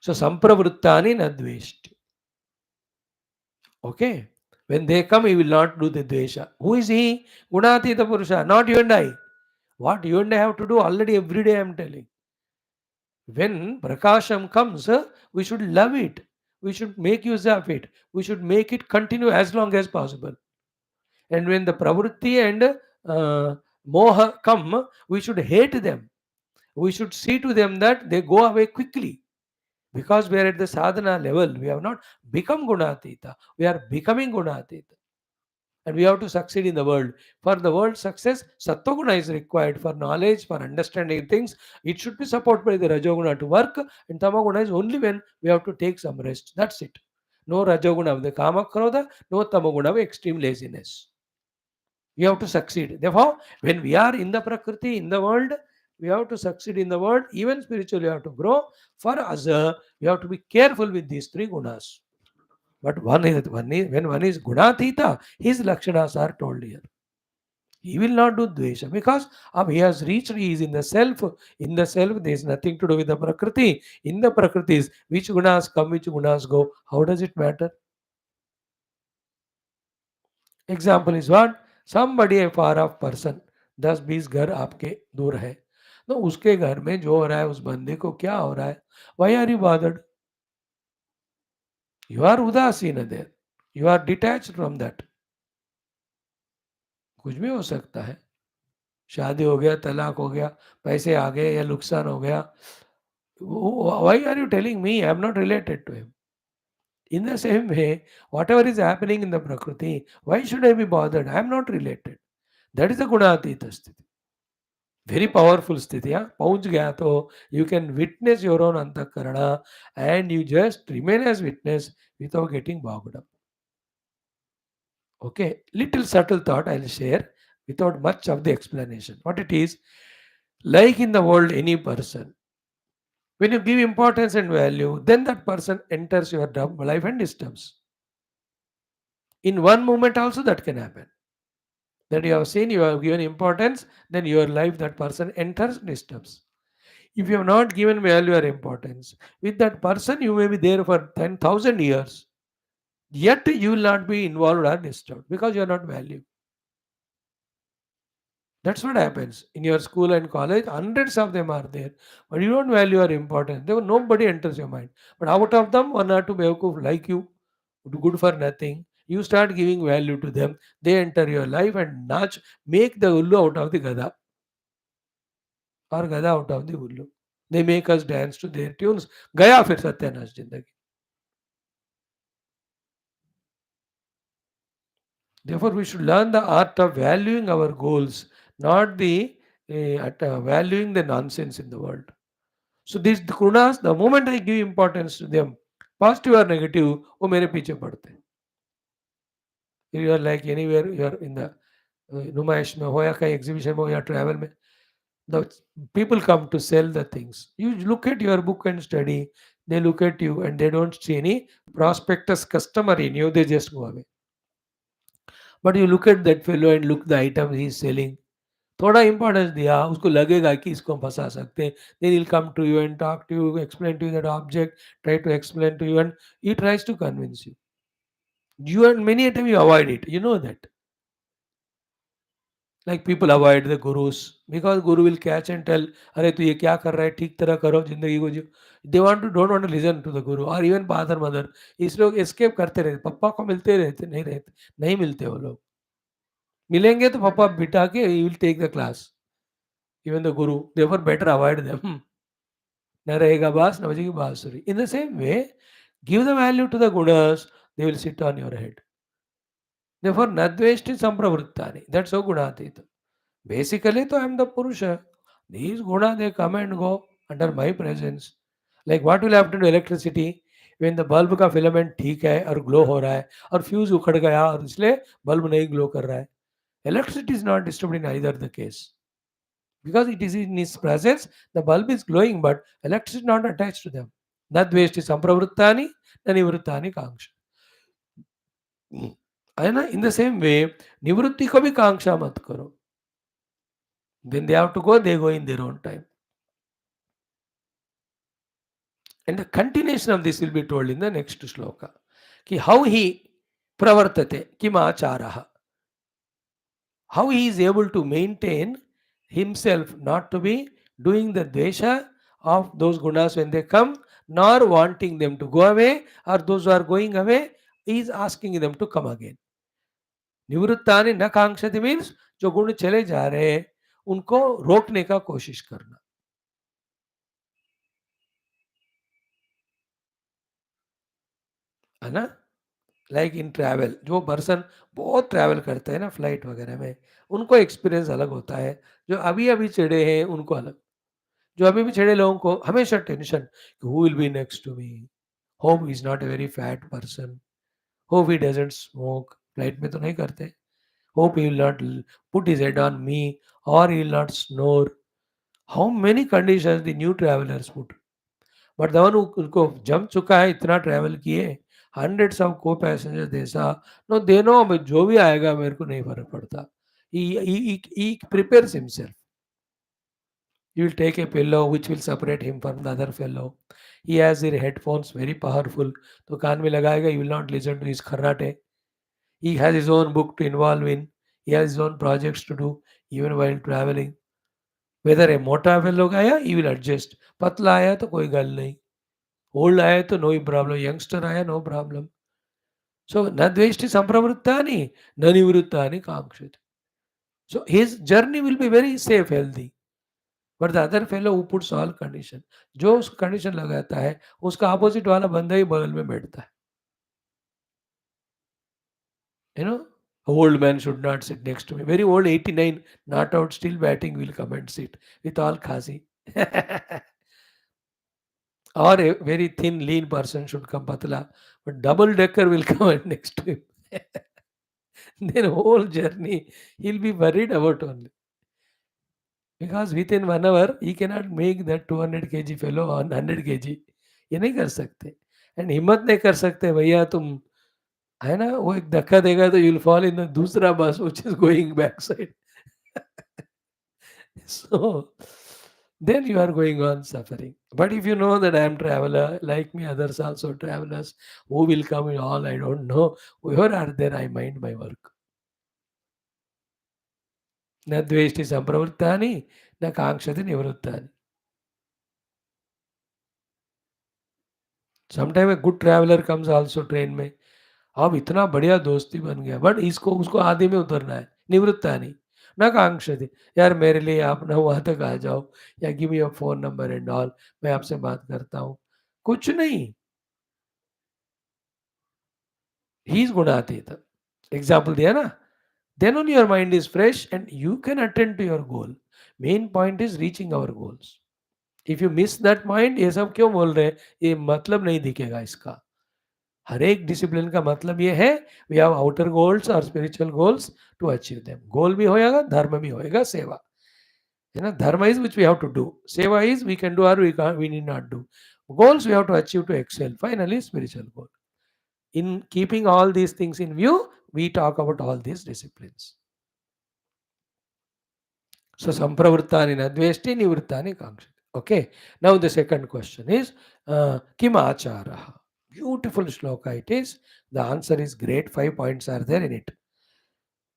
So Sampravrittani Nadveshti. Okay. When they come, he will not do the Dvesha. Who is he? Gunateetha Purusha, not you and I. What you and I have to do already every day, I am telling. When Prakasham comes, we should love it. We should make use of it. We should make it continue as long as possible. And when the Pravritti and Moha come, we should hate them. We should see to them that they go away quickly. Because we are at the sadhana level, we have not become Gunateetha. We are becoming Gunateetha. And we have to succeed in the world. For the world success, Sattva is required for knowledge, for understanding things. It should be supported by the Rajoguna to work, and Tamaguna is only when we have to take some rest. That's it. No Rajoguna of the Kama Krodha, no Tamaguna of extreme laziness. We have to succeed. Therefore, when we are in the Prakriti, in the world, we have to succeed in the world. Even spiritually, we have to grow. For us, we have to be careful with these three gunas. But when one is Gunateetha, his Lakshanas are told here. He will not do Dvesha because he has reached, he is in the self. In the self, there is nothing to do with the Prakriti. In the Prakritis, which gunas come, which gunas go, how does it matter? Example is what? Somebody a far off person, 10-20 घर आपके दूर है, तो उसके घर में जो हो रहा है उस बंदे को क्या हो रहा है? Why are you bothered? You are उदासीन there. You are detached from that. कुछ भी हो सकता है. शादी हो गया, तलाक हो गया, पैसे आ गए या नुकसान हो गया. Why are you telling me? I am not related to him. In the same way, whatever is happening in the Prakriti, why should I be bothered? I am not related. That is the Gunateetha sthiti. Very powerful sthiti. पहुंच गया तो you can witness your own antakarana and you just remain as witness without getting bogged up. Okay, little subtle thought I will share without much of the explanation. What it is, like in the world, any person, when you give importance and value, then that person enters your life and disturbs. In one moment also that can happen. That you have seen, you have given importance, then your life, that person enters, disturbs. If you have not given value or importance, with that person you may be there for 10,000 years, yet you will not be involved or disturbed because you are not valued. That's what happens in your school and college. Hundreds of them are there, but you don't value or importance. There nobody enters your mind. But out of them, one or two bewakoof like you, good for nothing. You start giving value to them. They enter your life and notch, make the ullu out of the gada or gada out of the ullu. They make us dance to their tunes. Gaya fir satyanas jindagi. Therefore, we should learn the art of valuing our goals, not the valuing the nonsense in the world. So these gunas, the moment I give importance to them, positive or negative, वो मेरे पीछे पड़ते हैं. You are like anywhere, you are in the नुमाइश में हो या कहीं एग्जीबिशन में हो या ट्रैवल में, the people come to sell the things. You look at your book and study, they look at you and they don't see any prospectus customer in you, they just go away. But you look at that fellow and look the item he is selling, थोड़ा importance दिया, उसको लगेगा कि इसको हम फंसा सकते हैं, then he'll come to you and talk to you, explain to you that object, try to explain to you, and he tries to convince you. You and many a time you avoid it, you know that. Like people avoid the gurus because guru will catch and tell, अरे तू ये क्या कर रहा है, ठीक तरह करो जिंदगी को जियो. They don't want to listen to the guru or even father mother. इस लोग escape करते रहते, पापा को मिलते रहते नहीं मिलते वो लोग. मिलेंगे तो पापा बिठा के he will take the class, even the guru. Therefore better avoid them. न रहेगा बास न बजेगी बांसुरी. In the same way, give the value to the gunas, they will sit on your head. Therefore, nadveshti sampravrittani. That's how gunateetha. Basically, तो I am the Purusha. These guna they come and go under my presence. Like what will happen to electricity when the bulb का filament ठीक है और glow हो रहा है और fuse उखड़ गया और इसलिए bulb नहीं glow कर रहा है. Electricity is not disturbed in either the case. Because it is in his presence, the bulb is glowing, but electricity is not attached to them. Nadveshti sampravrittani, na nivrittani kangsha. है ना? In the same way, निवृत्ति को भी कांक्षा मत करो. When they have to go, they go in their own time. And the continuation of this will be told in the next shloka. Ki how he pravartate, kim acharaha. How he is able to maintain himself not to be doing the dvesha of those gunas when they come, nor wanting them to go away, or those who are going away, he is asking them to come again. निवृत्तानि न कांक्षति means जो गुण चले जा रहे हैं उनको रोकने का कोशिश करना, है ना. लाइक इन ट्रैवल, जो पर्सन बहुत ट्रैवल करते हैं ना फ्लाइट वगैरह में, उनको एक्सपीरियंस अलग होता है. जो अभी अभी चढ़े हैं उनको अलग. जो अभी भी चढ़े लोगों को हमेशा tension, who will be next to me, hope is not a very fat person, hope he doesn't smoke, flight में तो नहीं करते, hope he will not put his head on me और he will not snore. How many conditions the new travellers put. But the one उनको जम चुका है, इतना ट्रैवल किए, हंड्रेड्स ऑफ को पैसेंजर देसा, नो दे नो जो भी आएगा मेरे को नहीं फर्क पड़ता. He prepares himself. He will take a pillow which will separate him from the other fellow. He has his headphones very powerful, तो कान में लगाएगा, he will not listen to his खर्राटे. He has his own book to involve in. He has his own projects to do even while traveling. Whether a मोटा fellow आया, he will adjust. पतला आया तो कोई गल नहीं. Old आया तो no problem. Youngster आया no problem. So न द्वेष्टि संप्रवृत्तानि न निवृत्तानि कांक्षित. So his journey will be very safe, healthy. But the other fellow who puts all condition, जो उसको कंडीशन लगाता है उसका अपोजिट वाला बंदा ही बगल में बैठता है. You know, a old man should not sit next to me. Very old, 89, not out, still batting, will come and sit with all khasi. Or a very thin, lean person should come, patla, but double decker will come and next to him. Then whole journey he'll be worried about only. Because within 1 hour he cannot make that 200 kg fellow on 100 kg. ये नहीं कर सकते. And हिम्मत नहीं कर सकते भैया तुम, है ना, वो एक धक्का देगा तो you will fall in the दूसरा बस which is going back side. So then you are going on suffering. But if you know that I am traveler, like me, others also travelers, who will come in all, I don't know. Whoever are there, I mind my work. न द्वेष्टि संप्रवृत्तानि न कांक्षति निवृत्तानि. Sometime a good traveler comes also train में. अब इतना बढ़िया दोस्ती बन गया, बट इसको उसको आधे में उतरना है, निवृत्ता नहीं ना कांक्षति. यार मेरे लिए आप ना वहां तक आ जाओ, या give me your phone number and all, मैं आपसे बात करता हूँ. कुछ नहीं. ही इज गुणातीत. एग्जाम्पल दिया ना. Then only your mind is fresh and you can attend to your goal. Main point is reaching our goals. If you miss that mind, ये सब क्यों बोल रहे हैं, ये मतलब नहीं दिखेगा इसका. हर एक डिसिप्लिन का मतलब ये है, वी हैव आउटर गोल्स और spiritual goals to achieve them. Goal भी होएगा, धर्म भी होएगा, सेवा है ना. Dharma is which we have to do, seva is we can do और we need not do. Goals we have to achieve to excel. Finally, spiritual goal. In keeping all these things in view, we talk about all these disciplines. So, sampravrittani nadveshti nivrittani kankshati. Okay. Now, the second question is, kim acharaha? Beautiful shloka it is. The answer is great. 5 points are there in it.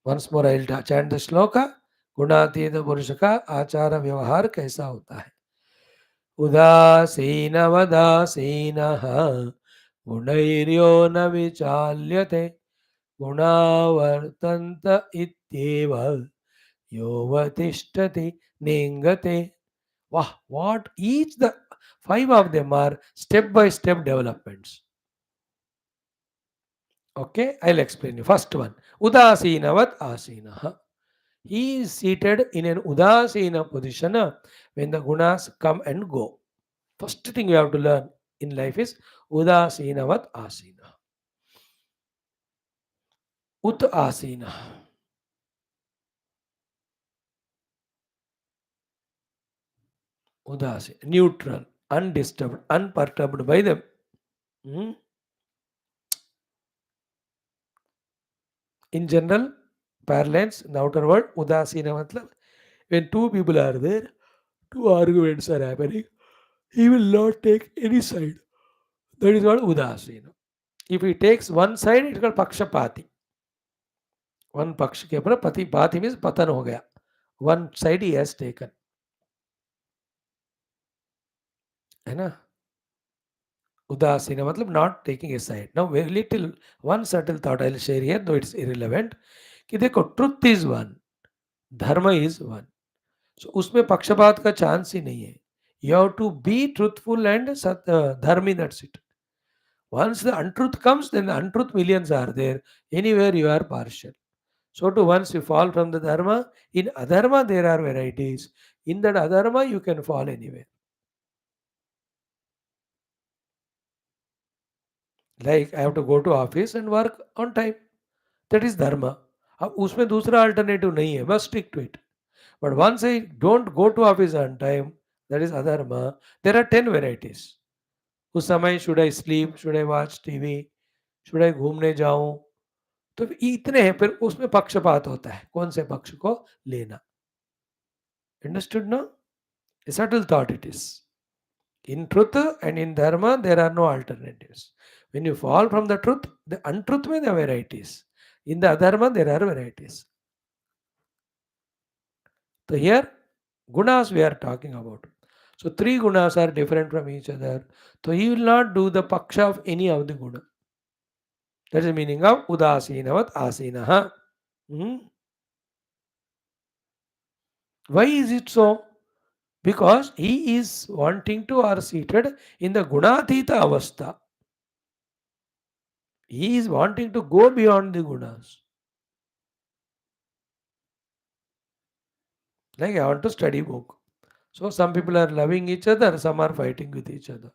Once more, I will chant the shloka. गुणातीत पुरुष का आचार व्यवहार कैसा होता है. उदासीन वदासीन गुणैर्यो न विचाल्यते गुणावर्तन्त इत्येव योवतिष्ठति नेङ्गते. Wow, what each the 5 of them are step by step developments. Okay, I'll explain you. First one, Udasinavat Asinaha. He is seated in an Udasina position when the gunas come and go. First thing you have to learn in life is Udasinavat Asina. Ut Asina. Udasi, neutral, undisturbed, unperturbed by them. Hmm? In general parlance, in the outer world, Udasina matlab, when two people are there, two arguments are happening, he will not take any side. That is called Udasina. If he takes one side, it is called Pakshapati. One पक्ष के ऊपर पति पाति means पतन हो गया. One side he has taken. है ना. उदासीन मतलब not taking a side. Now very little one subtle thought I will share here, though it's irrelevant. कि देखो truth is one, dharma is one. So उसमें पक्षपात का चांस ही नहीं है. You have to be truthful and dharmi, that's it. Once the untruth comes, then the untruth millions are there. Anywhere you are partial. So to once you fall from the dharma, in adharma there are varieties. In that adharma you can fall anywhere. Like I have to go to office and work on time. That is dharma. अब उसमें दूसरा alternative नहीं है, बस stick to it. But once I don't go to office on time, that is adharma. There are 10 varieties. उस समय should I sleep, should I watch TV, should I घूमने जाऊं, तो इतने हैं. फिर उसमें पक्षपात होता है, कौन से पक्ष को लेना. Understood now? A subtle thought it is. In truth and in dharma, there are no alternatives. When you fall from the truth, the untruth में there are varieties. In the adharma, there are varieties. So here, gunas we are talking about. So 3 gunas are different from each other. So he will not do the paksha of any of the guna. That is the meaning of udasinavat asinaha. Why is it so? Because he is wanting to or seated in the gunateetha avastha. He is wanting to go beyond the gunas. Like I want to study book. So some people are loving each other, some are fighting with each other.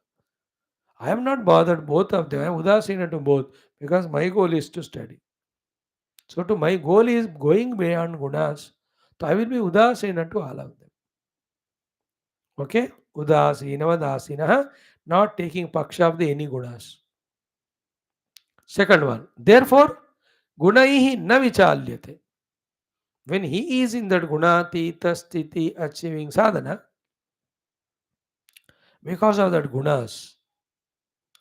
I am not bothered both of them. I am udasina to both because my goal is to study. So to my goal is going beyond gunas. So I will be udasina to all of them. Okay? Udasina vadasina, not taking paksha of the any gunas. Second one. Therefore, gunaihi na vichalyate. When he is in that gunateetha sthiti achieving sadhana, because of that gunas,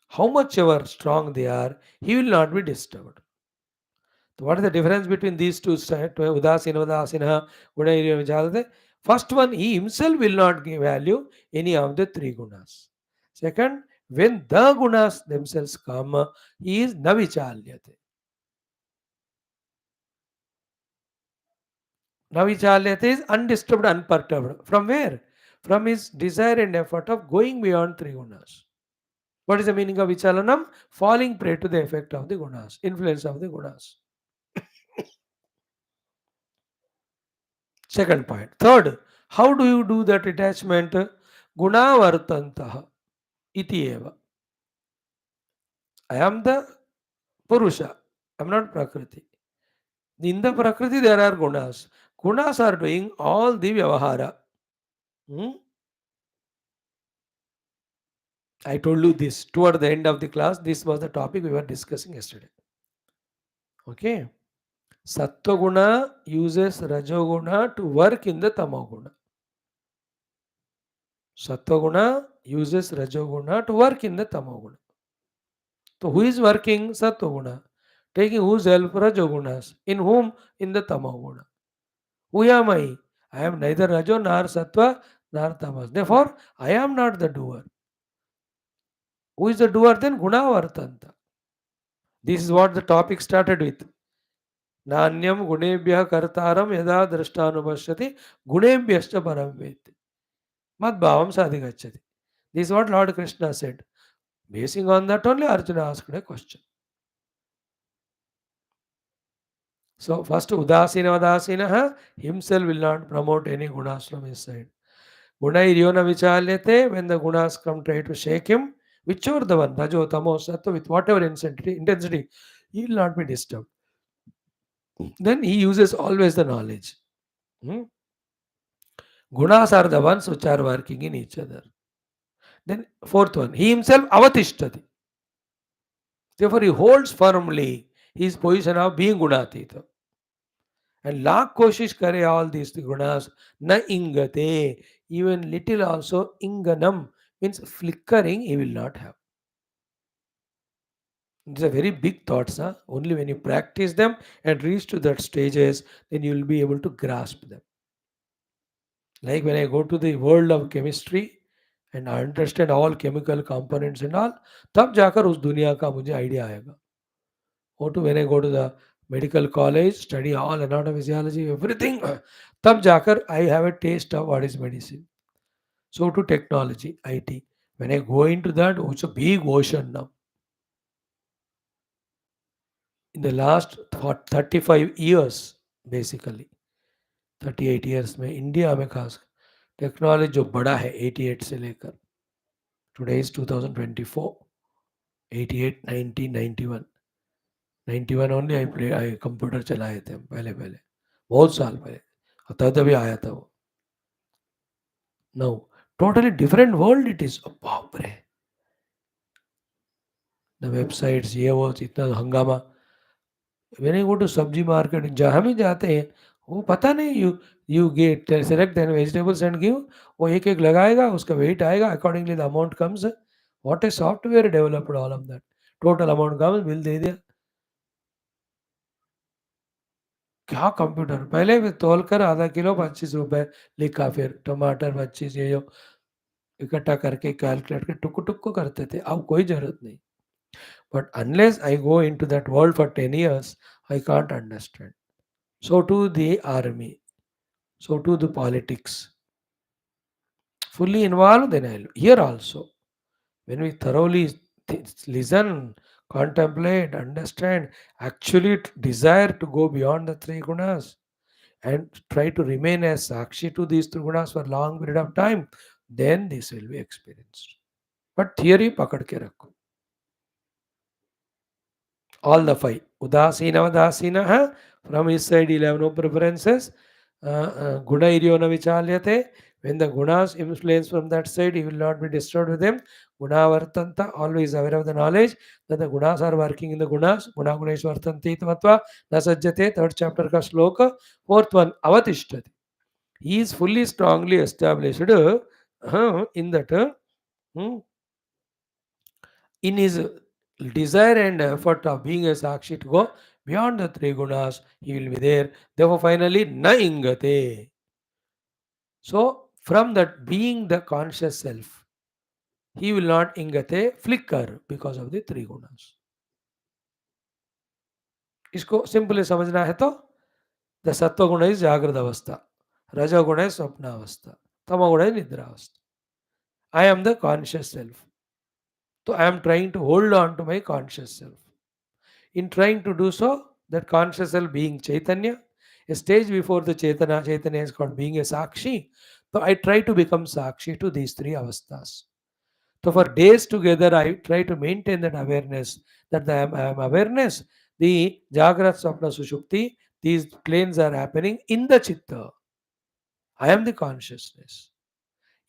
how much ever strong they are, he will not be disturbed. So what is the difference between these two? Udasina, Udasina, Guna, Vichadate. First one, he himself will not give value any of the 3 gunas. Second, when the gunas themselves come, he is navichalyate. Navichalyate is undisturbed, unperturbed. From where? From his desire and effort of going beyond 3 gunas. What is the meaning of vichalanam? Falling prey to the effect of the gunas, influence of the gunas. Second point. Third, how do you do that detachment? Gunavartantaha iti eva. I am the Purusha. I am not Prakriti. In the Prakriti, there are gunas. Gunas are doing all the vyavahara. Hmm? I told you this toward the end of the class. This was the topic we were discussing yesterday. Okay. Sattva uses Rajoguna to work in the Tamoguna. Sattva uses Rajoguna to work in the Tamoguna. So who is working? Sattva. Taking whose help? Rajogunas. In whom? In the Tamoguna. Who am I? I am neither Rajo nor Sattva nor Tamas. Therefore, I am not the doer. Who is the doer then? Gunavartanta. This is what the topic started with. नान्यम गुणेभ्यः कर्तारम यदा दृष्टानुपश्यति गुणेभ्यश्च परम वेत्ति मद्भावं साधिगच्छति. This is what Lord Krishna said. Basing on that only Arjuna asked a question. So first Udasina Vadasinaha himself will not promote any gunas from his side. Gunairiona vichalyate, when the gunas come try to shake him, whichever the one, Rajo, Tamo, Sattva, with whatever intensity, he will not be disturbed. Then he uses always the knowledge. Hmm? Gunas are the ones which are working in each other. Then fourth one, he himself avatishtati. Therefore he holds firmly his position of being Gunateetha. And lakh koshish kare all these gunas, na ingate, even little also inganam, means flickering he will not have. It's a very big thoughts. Huh? Only when you practice them and reach to that stages, then you will be able to grasp them. Like when I go to the world of chemistry and I understand all chemical components and all, तब जाकर उस दुनिया का मुझे idea आएगा. Or to when I go to the medical college, study all anatomy, physiology, everything, तब जाकर I have a taste of what is medicine. So to technology, IT. When I go into that, it's a big ocean now. In the last 35 years, basically, 38 years में India में खास technology जो बड़ा है 88 से लेकर today is 2024 88 90 91 91 only I computer चलाए थे पहले पहले बहुत साल पहले तब तभी आया था वो no totally different world it is बाप रे द वेबसाइट्स ये वो इतना हंगामा व्हेन आई गो टू सब्जी मार्केट जहाँ भी जाते हैं वो पता नहीं you get select then vegetables and give वो एक एक लगाएगा उसका वेट आएगा accordingly the amount comes what a software developed all of that total amount comes bill दे दिया क्या कंप्यूटर पहले भी तोल कर आधा किलो 25 रुपए लिखा फिर टमाटर 25 ये जो इकट्ठा करके कैलकुलेट के टुक टुक करते थे अब कोई जरूरत नहीं but unless I go into that world for 10 years I can't understand. So to the army, so to the politics. Fully involved, then I'll here also. When we thoroughly listen, contemplate, understand, actually desire to go beyond the three gunas and try to remain as sakshi to these three gunas for a long period of time, then this will be experienced. But theory pakad ke rakho. All the five. Udasina Vadasina, from his side he'll have no preferences. Guna Iryona Vichalyate, when the gunas influence from that side, he will not be disturbed with them. Guna Vartanta, always aware of the knowledge that the gunas are working in the gunas. Guna Gunesh Vartanti Tamatva, Nasajjate, third chapter ka shloka. Fourth one, Avatishtati. He is fully strongly established in that. In his desire and effort of being a Sakshi to go beyond the three gunas, he will be there. Therefore, finally, na ingate. So, from that being the conscious self, he will not ingate flicker because of the three gunas. इसको simply समझना है तो the सत्व गुण is जागृत अवस्था रजोगुण is स्वप्नावस्था तमोगुण is निद्रावस्था I am the conscious self. So I am trying to hold on to my conscious self. In trying to do so, that conscious self being Chaitanya A stage before the Chaitanya is called being a Sakshi. So I try to become Sakshi to these three avasthas. So for days together, I try to maintain that awareness, that I am awareness, the Jagrat Swapna Sushupti, these planes are happening in the Chitta. I am the consciousness.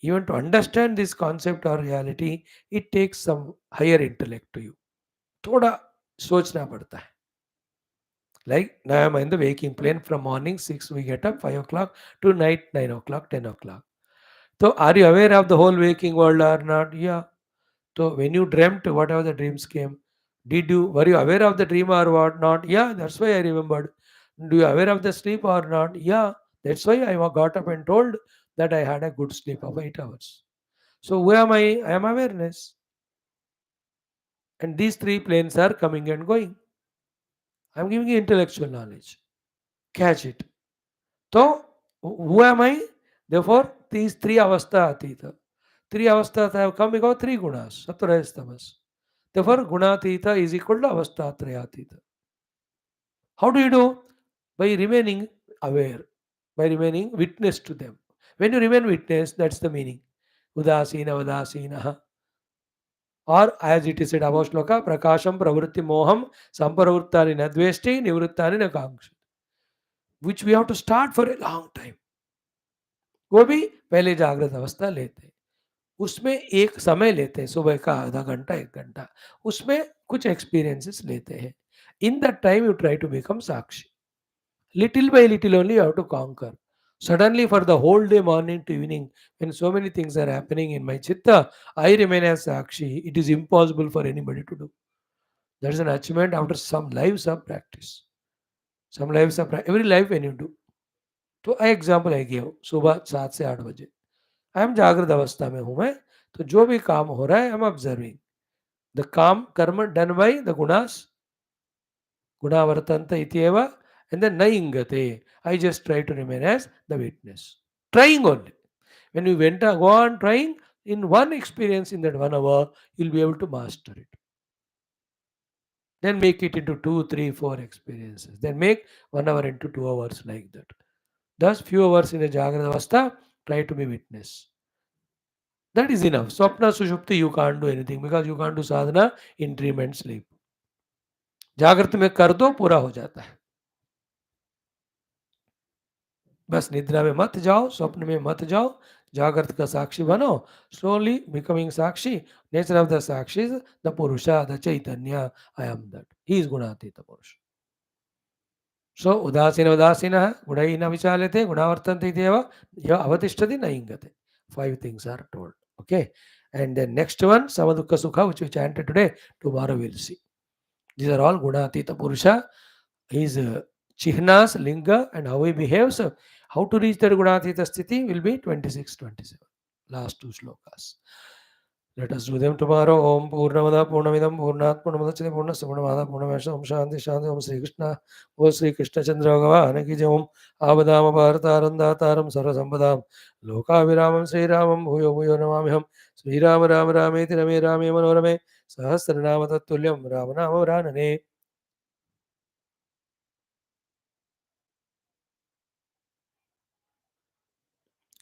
Even to understand this concept or reality, it takes some higher intellect to you. थोड़ा सोचना पड़ता है. Like now I'm in the waking plane from morning 6 we get up 5 o'clock to night 9 o'clock 10 o'clock. So are you aware of the whole waking world or not? Yeah. So when you dreamt whatever the dreams came, were you aware of the dream or what not? Yeah, that's why I remembered. Do you aware of the sleep or not? Yeah, that's why I got up and told that I had a good sleep of 8 hours. So who am I? I am awareness. And these three planes are coming and going. I am giving you intellectual knowledge. Catch it. So, who am I? Therefore, these three avastha atita. Three avasthas have come because three gunas, sattva, rajas, tamas. Therefore, gunateetha is equal to avasthatrayatita. How do you do? By remaining aware, by remaining witness to them. When you remain witness, that's the meaning. Udasina, vadasina. Or as it is said above shloka, prakasham pravritti moham sampravrittani nadvesti nivrittani nakangsha. Which we have to start for a long time. वो भी पहले जागृत अवस्था लेते हैं, उसमें एक समय लेते हैं, सुबह का आधा घंटा 1 घंटा, उसमें कुछ एक्सपीरियंसेस लेते हैं. In that time you try to become sakshi. Little by little only you have to conquer. Suddenly for the whole day morning to evening, when so many things are happening in my chitta, I remain as sakshi. It is impossible for anybody to do. That is an achievement after some lives of practice. Some lives of every life when you do. तो example I give सुबह 7 से 8 बजे I am जागृत अवस्था में हूं मैं. तो जो भी काम हो रहा है आई एम ऑब्जर्विंग द काम कर्म डन बाय द गुणास गुणावर्तन्त इत्येव and then naingate. I just try to remain as the witness. Trying only. When you go on trying, in one experience in that 1 hour, you'll be able to master it. Then make it into 2, 3, 4 experiences. Then make 1 hour into 2 hours like that. Thus, few hours in the Jagrata Avastha, try to be witness. That is enough. Swapna Sushupti, you can't do anything because you can't do sadhana in dream and sleep. जागृत में कर दो पूरा हो जाता है. बस निद्रा में मत जाओ, स्वप्न में मत जाओ, जागृत का साक्षी बनो. Slowly becoming sakshi. Nature of the sakshi is the purusha, the chaitanya. I am that. He is gunateetha purusha. So udasina udasina gunaina vichalyate gunavartante ityeva ya avatishthati naingate. 5 things are told. Okay. And then next one, samadukha sukha, which we chanted today. Tomorrow we'll see. These are all gunateetha purusha. His chihnas, linga, and how he behaves. How to reach that Gunateetha sthiti will be 26, 27. Last 2 shlokas. Let us do them tomorrow. Om Purnamada Purnamidam Purnat Purnamadacha Purnasa Purnamada Purnamesha Om Shanti Shanti Om Sri Krishna O Sri Krishna Chandra Bhagavana Ki Jai Om Avadama Bharatarandaataram Sarasambadam Loka Viramam Sri Ramam Bhuyo Bhuyo Namamiham Sri Rama Rama Rameti Rame Rame Manorame Sahasranama Tattulyam Ramanama Vranane.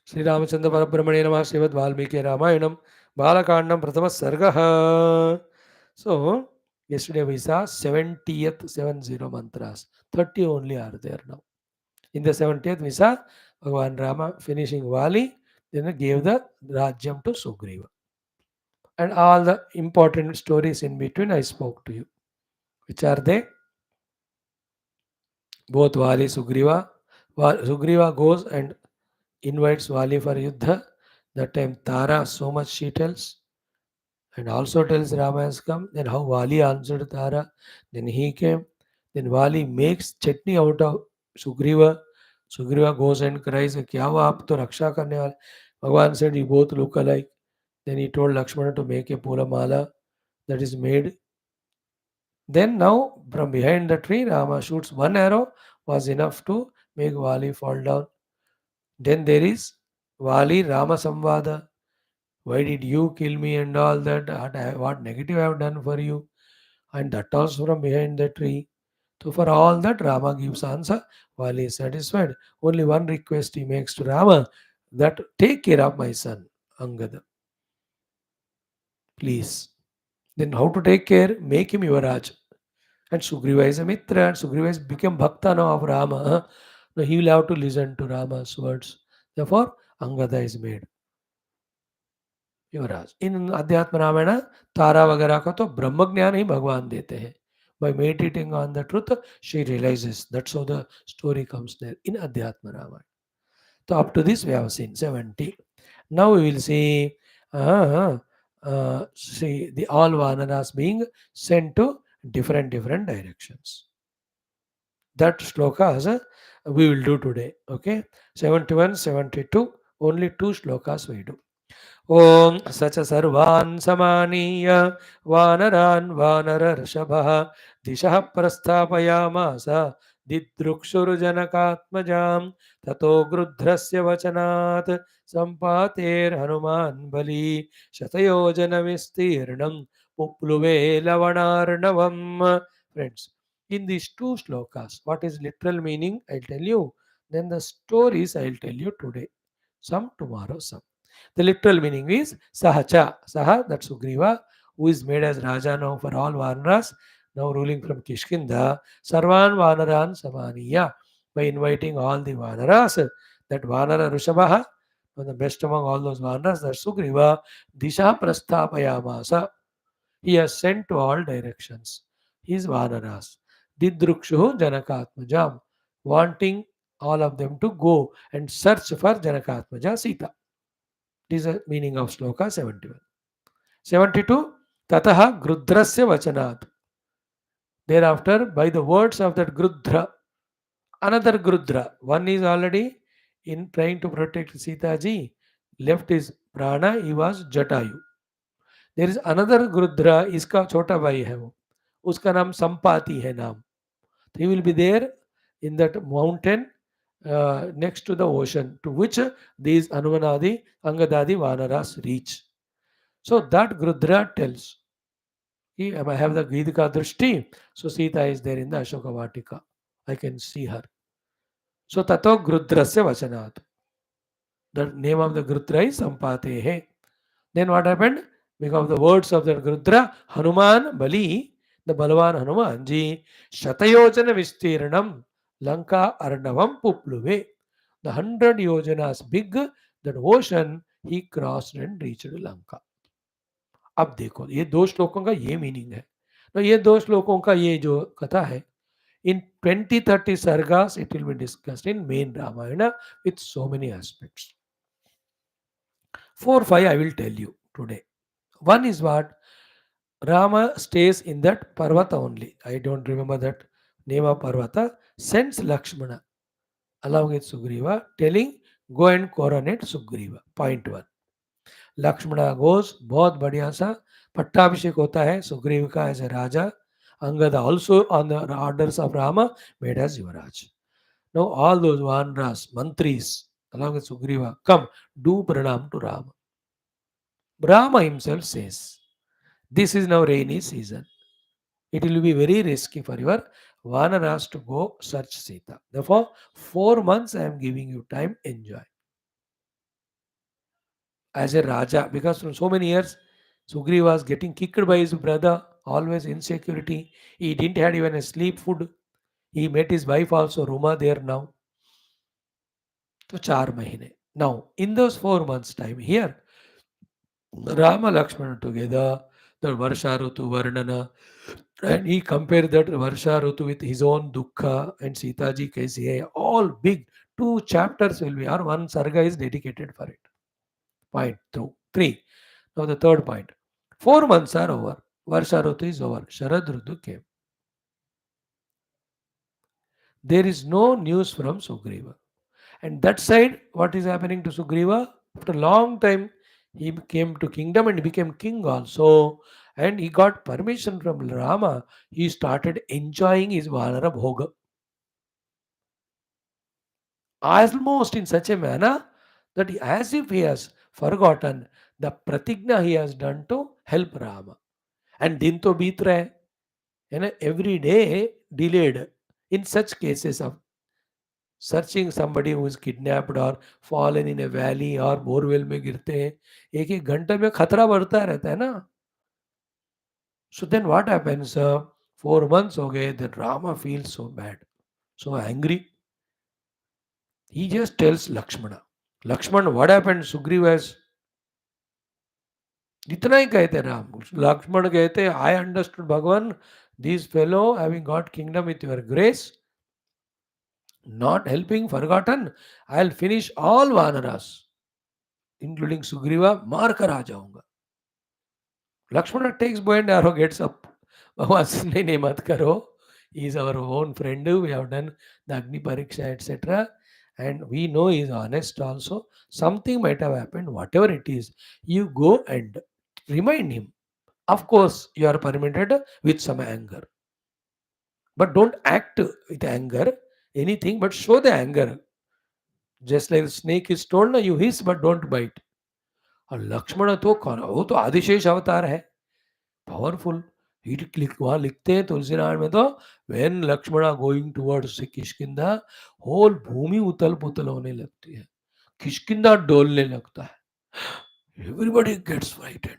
Sri Ramachandra Parabrahmane Namah Srimad VALMIKI Ramayanam Balakandam Prathama Sargaha. So, yesterday we saw 70th 70 mantras. 30 only are there now. In the 70th we saw Bhagavan Rama finishing Vali, then he gave the Rajyam to Sugreeva. And all the important stories in between I spoke to you. Which are they? Both Vali, Sugreeva. Sugreeva goes and invites Vali for Yuddha. That time Tara, so much she tells, and also tells Rama has come. Then how Vali answered Tara. Then he came. Then Vali makes chutney out of Sugriva. Sugriva goes and cries, Kya hua aap to raksha karne wale? Bhagavan said, you both look alike. Then he told Lakshmana to make a pula mala that is made. Then now from behind the tree, Rama shoots one arrow was enough to make Vali fall down. Then there is Vali Rama Samvada. Why did you kill me and all that? What negative I have done for you? And that also from behind the tree. So for all that, Rama gives answer while he is satisfied. Only one request he makes to Rama, that take care of my son, Angada, please. Then how to take care? Make him Yuvraj. And Sugriva is a Mitra, and Sugriva has become Bhakta now of Rama. Now he will have to listen to Rama's words. Therefore, Angada is made युवराज इन अध्यात्म रामायण तारा वगैरह को तो ब्रह्म ज्ञान ही भगवान देते हैं by meditating on the truth she realizes that's how the story comes there in adhyatma ramayana. So up to this we have seen 70. Now we will see the all vanaras being sent to different directions. That shlokas we will do today. Okay, 71, 72, only two shlokas we do. ॐ स च सर्वान् समानीय वानरान् वानरर्षभः दिशः प्रस्थापयामास दिदृक्षुर्जनकात्मजां ततो गृध्रस्य वचनात् सम्पातेर्हनुमान् बली शतयोजनविस्तीर्णं पुप्लुवे लवणार्णवम्. Friends, in these two shlokas, what is literal meaning? I'll tell you. Then the stories I'll tell you today. Some tomorrow, some. The literal meaning is Sahacha. Saha, that's Sugriva, who is made as Raja now for all Vanaras, now ruling from Kishkinda. Sarvan Vanaran Samaniya, by inviting all the Vanaras, that Vanara Rishabha, the best among all those Vanaras, that's Sugriva, Disha Prasthapayamasa. He has sent to all directions. His Vanaras. Didrukshu Janakatmajam, wanting all of them to go and search for Janakatmaja Sita. This is the meaning of Shloka 71. 72. Tataha Grudrasya Vachanat. Thereafter, by the words of that Grudra, another Grudra, one is already in trying to protect Sita ji, left his prana, he was Jatayu. There is another Grudra, इसका छोटा भाई है वो, उसका नाम संपाति है नाम. He will be there in that mountain next to the ocean, to which these Anumanadi, Angadadi, Vanaras reach. So that Grudra tells, I have the Geetha Drishti, so Sita is there in the Ashoka Vatika. I can see her. So Tato Grudrasya Vachanat. The name of the Grudra is Sampatehe. Then what happened? Because of the words of the Grudra, Hanuman Bali, the Balavan Hanuman ji, Shatayojana Vistirnam, Lanka Arnavam Pupluve. The 100 yojanas big, that ocean, he crossed and reached Lanka. अब देखो ये दो श्लोकों का ये meaning है. तो ये दो श्लोकों का ये जो कथा है, in 20-30 sargas it will be discussed in main Ramayana with so many aspects. 4-5 I will tell you today. One is what Rama stays in that Parvata only. I don't remember that name of Parvata. Sends Lakshmana along with Sugriva, telling go and coronate Sugriva. Point 1. Lakshmana goes बहुत बढ़िया सा पट्टाभिषेक होता है सुग्रीव का as a raja. Angada also on the orders of Rama made as Yuvraj. Now all those Vanaras, mantris along with Sugriva come do pranam to Rama. Rama himself says, this is now rainy season. It will be very risky for your Vanaras to go search Sita. Therefore, 4 months I am giving you time, enjoy. As a Raja, because for so many years, Sugriva was getting kicked by his brother, always insecurity. He didn't have even a sleep food. He met his wife also, Ruma, there now. So 4 mahine. Now, in those 4 months' time, here, Rama Lakshmana together, the Varsha Rutu Varnana, and he compared that Varsha Rutu with his own Dukkha and Sita ji kaisi hai. All big 2 chapters will be, or 1 sarga is dedicated for it. Point 3. Now the third point. 4 months are over. Varsha Rutu is over. Sharad Rutu came. There is no news from Sugriva. And that side, what is happening to Sugriva? After a long time, he came to kingdom and became king also. And he got permission from Rama. He started enjoying his Vanara Bhoga. Almost in such a manner that as if he has forgotten the pratigna he has done to help Rama. And din to beat rahe. Every day delayed. In such cases of searching somebody who is kidnapped or fallen in a valley or borewell में गिरते हैं, एक एक घंटे में खतरा बढ़ता रहता है ना. So then what happens? 4 months हो गए. Then Rama feels so bad, so angry. He just tells Lakshmana, Lakshman, what happened? Sugriva has. इतना ही कहते राम. लक्ष्मण कहते, I understood भगवान, this fellow having got kingdom with your grace, not helping, forgotten, I'll finish all Vanaras, including Sugriva, मार कर आ जाऊंगा. Lakshmana takes bow and arrow, gets up. भगवान नहीं नहीं मत करो. He is our own friend. We have done the Agni Pariksha, etc. And we know he is honest also. Something might have happened, whatever it is. You go and remind him. Of course, you are permitted with some anger. But don't act with anger, anything, but show the anger. Just like the snake is told, na, you hiss but don't bite. और लक्ष्मण तो वो तो आदिशेष अवतार है, powerful. वहां लिखते हैं तुलसी नारायण में तो, when Lakshman going towards Kishkindha, whole भूमि उतल पुतल होने लगती है, किष्किंधा डोलने लगता है. Everybody gets frightened.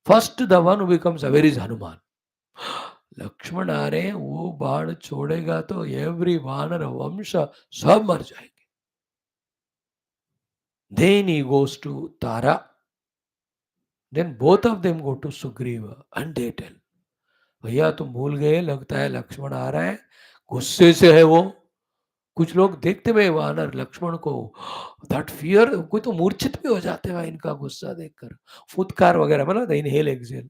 First the one who becomes aware is Hanuman. Lakshman आ रहे, वो बाण छोड़ेगा तो एवरी वानर वंश सब मर जाएंगे. Then he goes to Tara. Then both of them go to Sugriva and they tell, भैया तुम भूल गए, लगता है लक्ष्मण आ रहा है, गुस्से से है वो. कुछ लोग देखते हुए वानर लक्ष्मण को, दैट फियर, कोई तो मूर्छित भी हो जाते हैं इनका गुस्सा देखकर, फुदकार वगैरह, मतलब inhale exhale.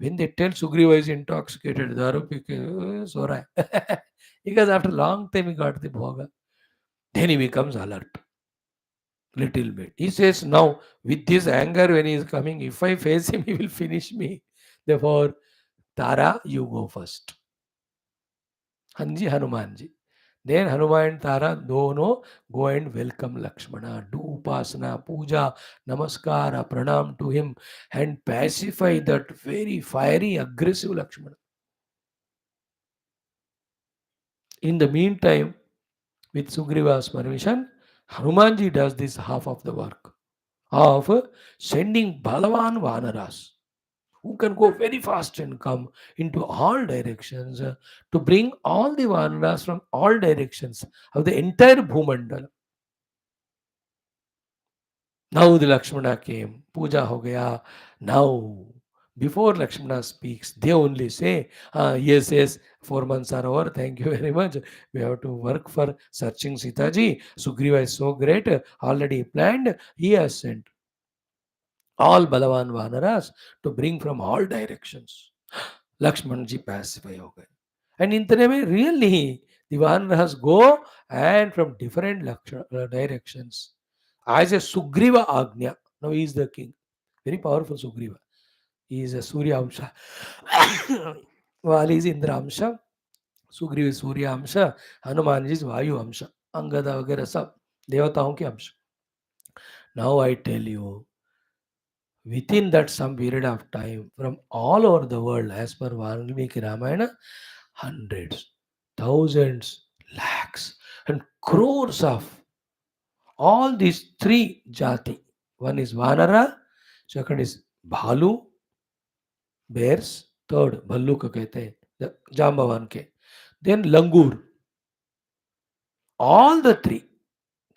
When they tell Sugriva is intoxicated, दारू पी के सो रहा है, because after long time he got the bhoga. Then he becomes alert. Little bit. He says, now with this anger when he is coming, if I face him, he will finish me. Therefore, Tara, you go first. Hanji, Hanumanji. Then Hanuman and Tara, dono, go and welcome Lakshmana, do upasana, puja, namaskara, pranam to him, and pacify that very fiery, aggressive Lakshmana. In the meantime, with Sugriva's permission, Hanumanji does this half of the work of sending Balavan Vanaras, who can go very fast and come into all directions, to bring all the Vanaras from all directions of the entire Bhumandala. Now the Lakshmana came, puja ho gaya. Now, before Lakshmana speaks, they only say, yes, yes, 4 months are over, thank you very much. We have to work for searching Sita ji. Sugriva is so great, already planned, he has sent all Balavan Vanaras to bring from all directions. Lakshman ji pacify ho gaye. And इतने में really the Vanaras go and from different directions. As a Sugriva Agnya, now he is the king. Very powerful Sugriva. He is a Surya Amsha. Vali is Indra Amsha. Sugriva is Surya Amsha. Hanuman is Vayu Amsha. Angada वगैरह सब देवताओं के अंश. Now I tell you, within that some period of time, from all over the world, as per Valmiki Ramayana, hundreds, thousands, lakhs, and crores of all these three jati. One is Vanara, second is Bhalu, bears, third Bhallu को कहते हैं, the Jambavan के. Then Langur. All the three,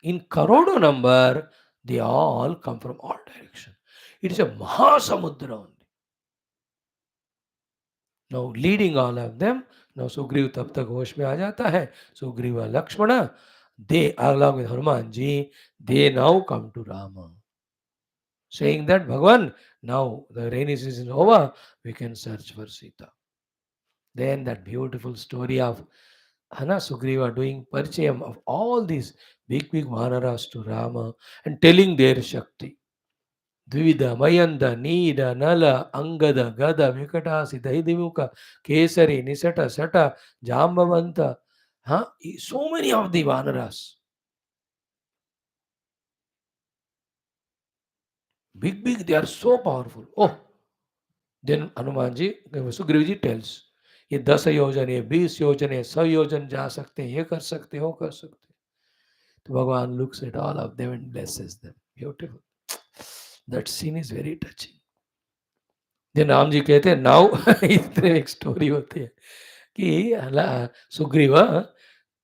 in Karodo number, they all come from all directions. It is a Mahasamudra only. Now leading all of them, now Sugriv तब तक होश में आ जाता है. Sugriva Lakshmana, they along with Hanuman ji, they now come to Rama, saying that Bhagavan, now the rainy season is over, we can search for Sita. Then that beautiful story of Sugriva doing parichayam of all these big Vanaras to Rama and telling their Shakti. Dvida, Mayanda, Nida, Nala, Angada, Gada, Vikatasi, Daidimuka, Kesari, Nisata, Sata, Jambavanta. So many of the Vanaras. Big, they are so powerful. Oh, then Hanumanji, Sugrivji tells, ये 10 योजन, ये 20 योजन, ये 100 योजन जा सकते हैं, ये कर सकते हैं, वो कर सकते हैं. तो भगवान looks at all of them and blesses them. Beautiful. That scene is very touching. जो राम जी कहते हैं नाउ इतने एक स्टोरी होती है कि Sugriva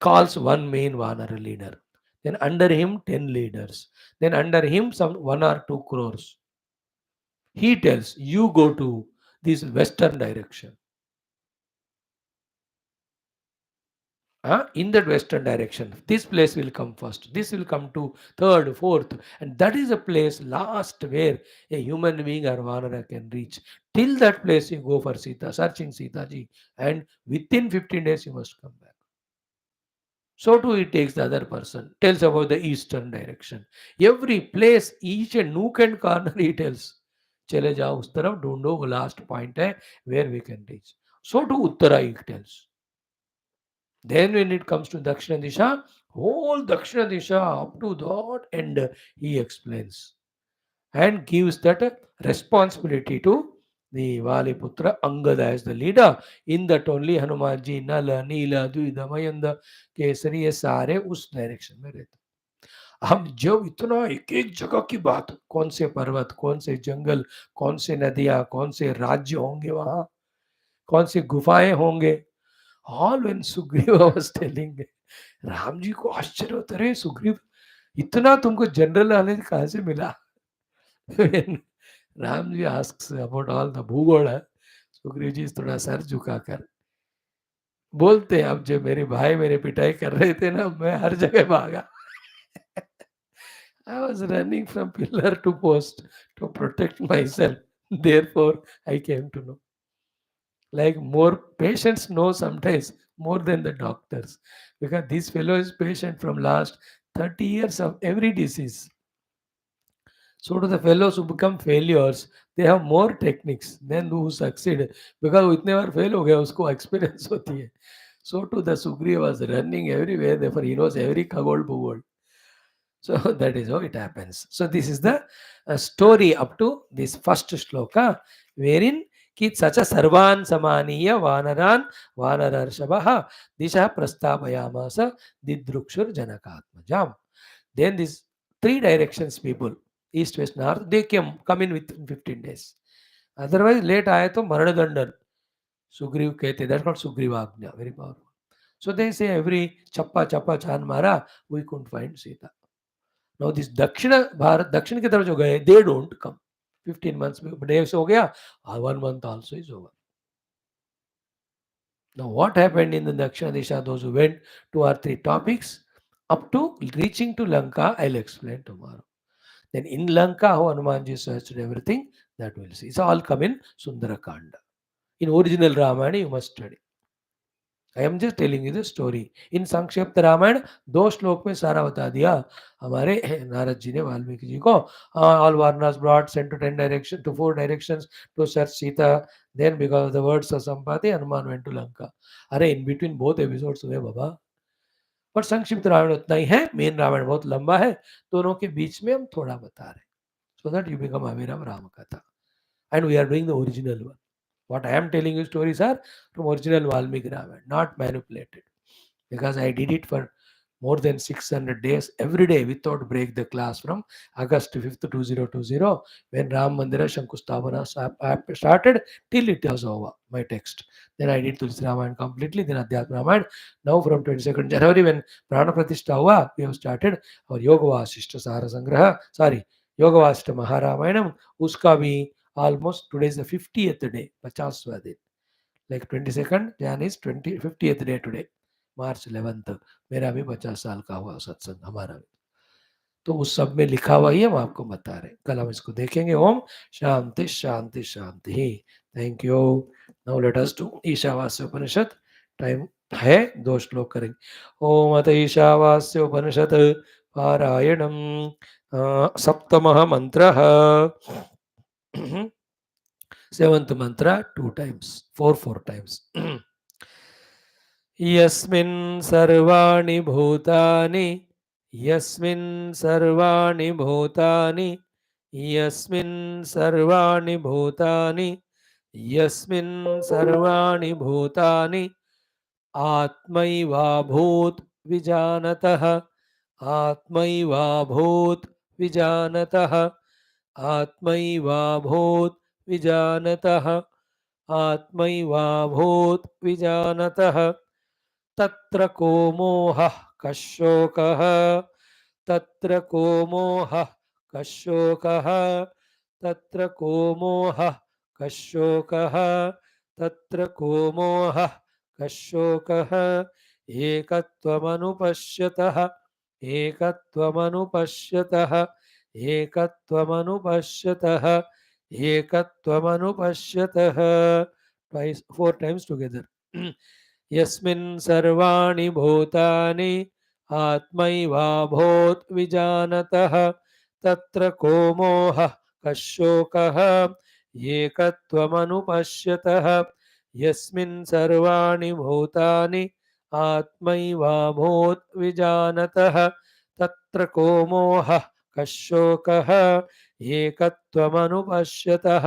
calls one main Vanara leader. Then under him 10 leaders. Then under him some 1 or 2 crores. He tells, you go to this western direction. In that western direction, this place will come first. This will come to third, fourth. And that is a place last where a human being or Vanara can reach. Till that place you go for Sita, searching Sita ji. And within 15 days you must come back. So too he takes the other person, tells about the eastern direction. Every place, each and nook and corner he tells. चले जाओ उस तरफ ढूंढो वो last point है where we can reach. So to Uttara he tells. Then when it comes to Dakshina Disha, whole Dakshina Disha up to that end he explains and gives that responsibility to the Vali Putra Angada as the leader. In that only Hanumanji, Nala, Neela, Dvida, Mayanda, Kesari ये सारे उस direction में रहते. हम जब इतना एक एक जगह की बात, कौन से पर्वत, कौन से जंगल, कौन से नदियां, कौन से राज्य होंगे वहां, कौन सी गुफाएं होंगे, all when Sugriv was telling, Ram ji को आश्चर्य होता, रे सुग्रीव इतना तुमको जनरल नॉलेज कहाँ से मिला. When Ram ji asks about all the bhugol है, सुग्रीव जी थोड़ा सर झुकाकर बोलते हैं, अब जब मेरे भाई मेरे पिटाई कर रहे थे ना, मैं हर जगह भागा. I was running from pillar to post to protect myself. Therefore, I came to know. Like more patients know sometimes more than the doctors, because this fellow is patient from last 30 years of every disease. So to the fellows who become failures, they have more techniques than who succeed, because वो इतने बार fail हो गया उसको experience होती है. So to the Sugriva was running everywhere, therefore he knows every khagol bhugol. So that is how it happens. So this is the story up to this first shloka, wherein ki sacha sarvan samaniya vanaran vanararshabah disha prastapayamasa didrukshur janakatmajam. Then these 3 directions people, east, west, north, they come in within 15 days. Otherwise late आए तो मरणदंडन सुग्रीव कहते, that's called Sugriva, very powerful. So they say every chappa chappa chan mara, we couldn't find Sita. Now this Dakshina Bharat, Dakshin की तरफ जो गए, they don't come. 15 months days हो गया, 1 month also is over. Now what happened in the Dakshina Disha, those who went 2 or 3 topics, up to reaching to Lanka, I'll explain tomorrow. Then in Lanka, how Hanumanji searched everything, that we'll see. It's all come in Sundarakanda. In original Ramayana, you must study. I am just telling you the story. In संक्षिप्त रामायण 2 श्लोक में सारा बता दिया हमारे नारद जी ने वाल्मीकि जी को. All Varnas brought sent to 10 directions, to 4 directions to search Sita. Then because of the words of Sampati, Hanuman went to Lanka. अरे in between both episodes हुए बाबा. पर संक्षिप्त रामायण उतना ही है, मेन रामायण बहुत लंबा है, दोनों के बीच में हम थोड़ा बता रहे हैं. So that you become aware of Rama Katha. And we are doing the original one. What I am telling you stories are from original Valmiki Ramayana, not manipulated. Because I did it for more than 600 days every day without break the class from August 5th, 2020, when Ram Mandira Shankusthavana started till it was over, my text. Then I did Tulsi Ramayana completely, then Adhyatma Ramayana. Now from 22nd January when Prana Pratishtha hua, we have started our Yoga Vasishta Sara Sangraha, Yoga Vasishta Maharamayana, uska bhi almost today is the 50th day, 50वां दिन. Like 22nd Jan is 50th day today, March 11th. मेरा भी 50 साल का हुआ सत्संग हमारा भी. तो उस सब में लिखा हुआ ही हम आपको बता रहे. कल हम इसको देखेंगे. ओम शांति शांति शांति. Thank you. Now let us do Ishavasya Upanishad. Time है, 2 श्लोक करेंगे. ओम अत ईशावास्य उपनिषद पारायणम. सप्तमः मंत्रः. 7th mantra 2 times, 4 times. Yasmin sarvani bhutani, Yasmin sarvani bhutani, Yasmin sarvani bhutani, यस्मिन् सर्वाणि भूतानि आत्मैवाभूत् विजानतः आत्मैवाभूत् विजानतः आत्मैवाभूत् विजानतः आत्मैवाभूत् विजानतः तत्र को मोहः कः शोकः तत्र को मोहः कः शोकः तत्र को मोहः कः शोकः तत्र को मोहः कः शोकः एकत्वमनुपश्यतः एकत्वमनुपश्यतः एकत्वमनुपश्यतः एकत्वमनुपश्यतः twice 4 times together यस्मिन् सर्वाणि भूतानि आत्मैवाभूत् विजानतः तत्र को मोहः कः शोकः एकत्वमनुपश्यतः यस्मिन् सर्वाणि भूतानि आत्मैवाभूत् विजानतः तत्र को मोहः कः शोकः एकत्वमनुपश्यतः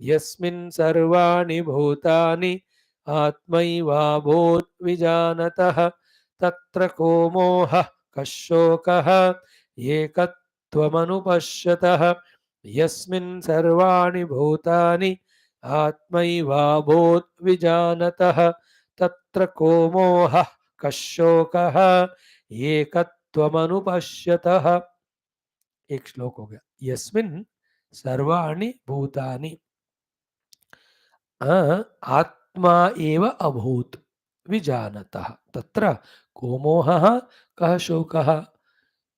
यस्मिन् सर्वाणि भूतानि आत्मैवाभूत् विजानतः तत्र को मोहः कः शोकः एकत्वमनुपश्यतः यस्मिन् सर्वाणि भूतानि आत्मैवाभूत् विजानतः तत्र को मोहः कः शोकः एकत्वमनुपश्यतः। एक श्लोक हो गया। यस्मिन् सर्वाणि भूतानि आत्मा एव अभूत् विजानतः तत्र को मोहः कः शोकः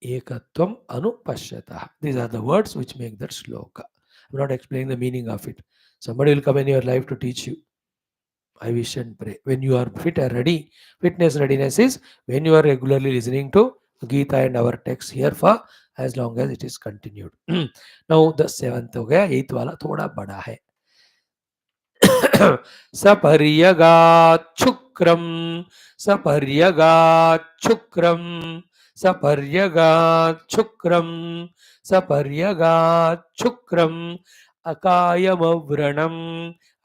ekatvam anupashyatah. These are the words which make that shloka. I'm not explaining the meaning of it. Somebody will come in your life to teach you. I wish and pray. When you are fit and ready, fitness readiness is when you are regularly listening to Geetha and our text here for as long as it is continued. Now the 7th हो गया, 8th वाला थोड़ा बड़ा है. सपर्यगाच्छुक्रम सपर्यगाच्छुक्रम सपर्यगाच्छुक्रम सपर्यगाच्छुक्रम अकायमव्रणम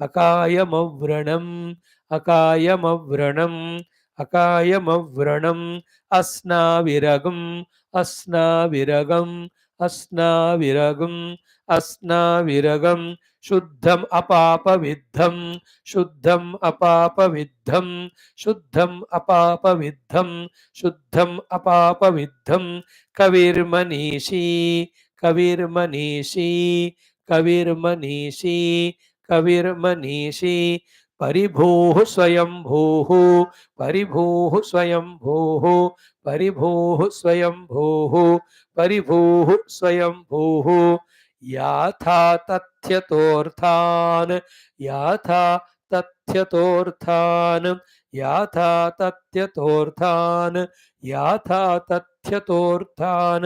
अकायमव्रणम अकायमव्रणम अकायमव्रणम अस्नाविरगम अस्नाविरगम अस्नाविरगम अस्नाविरगम शुद्धम अपापविद्धम शुद्धम अपापविद्धम शुद्धम अपापविद्धम शुद्धम अपापविद्धम कविर्मनीषी कविर्मनीषी कविर्मनीषी कविर्मनीषी परिभूः स्वयंभूः परिभूः स्वयंभूः परिभूः स्वयंभूः परिभूः स्वयंभूः याथा तथ्यतोर्थान याथा तथ्यतोर्थान याथा तथ्यतोर्थान याथा तथ्यतोर्थान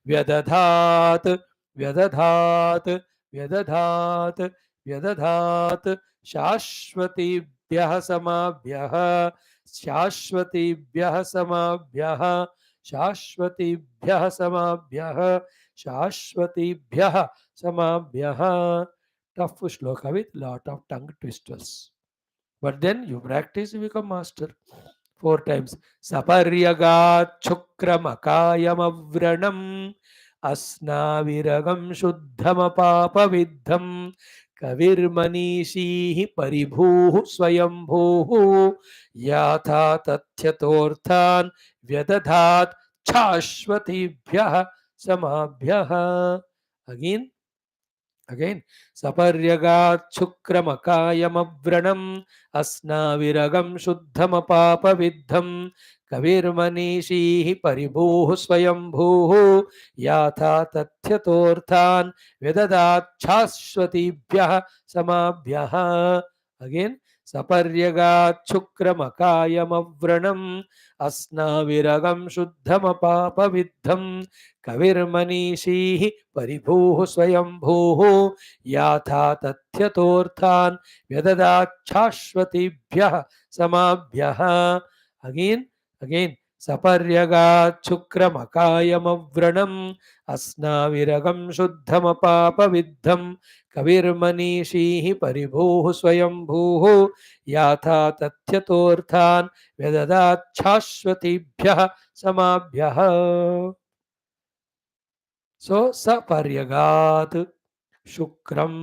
व्यदधात व्यदधात व्यदधात व्यदधात शाश्वतीभ्यः समाभ्यः शाश्वतीभ्यः समाभ्यः शाश्वतीभ्यः समाभ्यः शाश्वतीभ्यः समाभ्यः. Tough shloka with lot of tongue twisters. But then you practice, you become master. 4 times. Saparyagat chukramakayamavranam asnaviragam shuddhamapapa kavirmanishihi paribhuhu swayambhuhu yatha tathyatorthan vyadadhat chashvatibhyah samabhyah. Again, saparyagat chukramakayamavranam asnaviragam shuddhamapapaviddham kavirmanishihi paribhuhu swayambhuhu yatha tathyatorthan vedadat chashvatibhyah samabhyah. Again, saparyagat chukramakayamavranam asnaviragam shuddhamapapaviddham कविर्मनीषीः परिभूः स्वयंभूः याथा तथ्यतोर्थान् व्यददात् शाश्वतीभ्यः समाभ्यः. Again, सपर्यगाच्छुक्रमकायमव्रणम् अस्नाविरगं शुद्धमपापविद्धं कविर्मनीषीः परिभूः स्वयंभूः याथा तथ्यतोऽर्थान् व्यददाच्छाश्वतीभ्यः समाभ्यः. So saparyagat shukram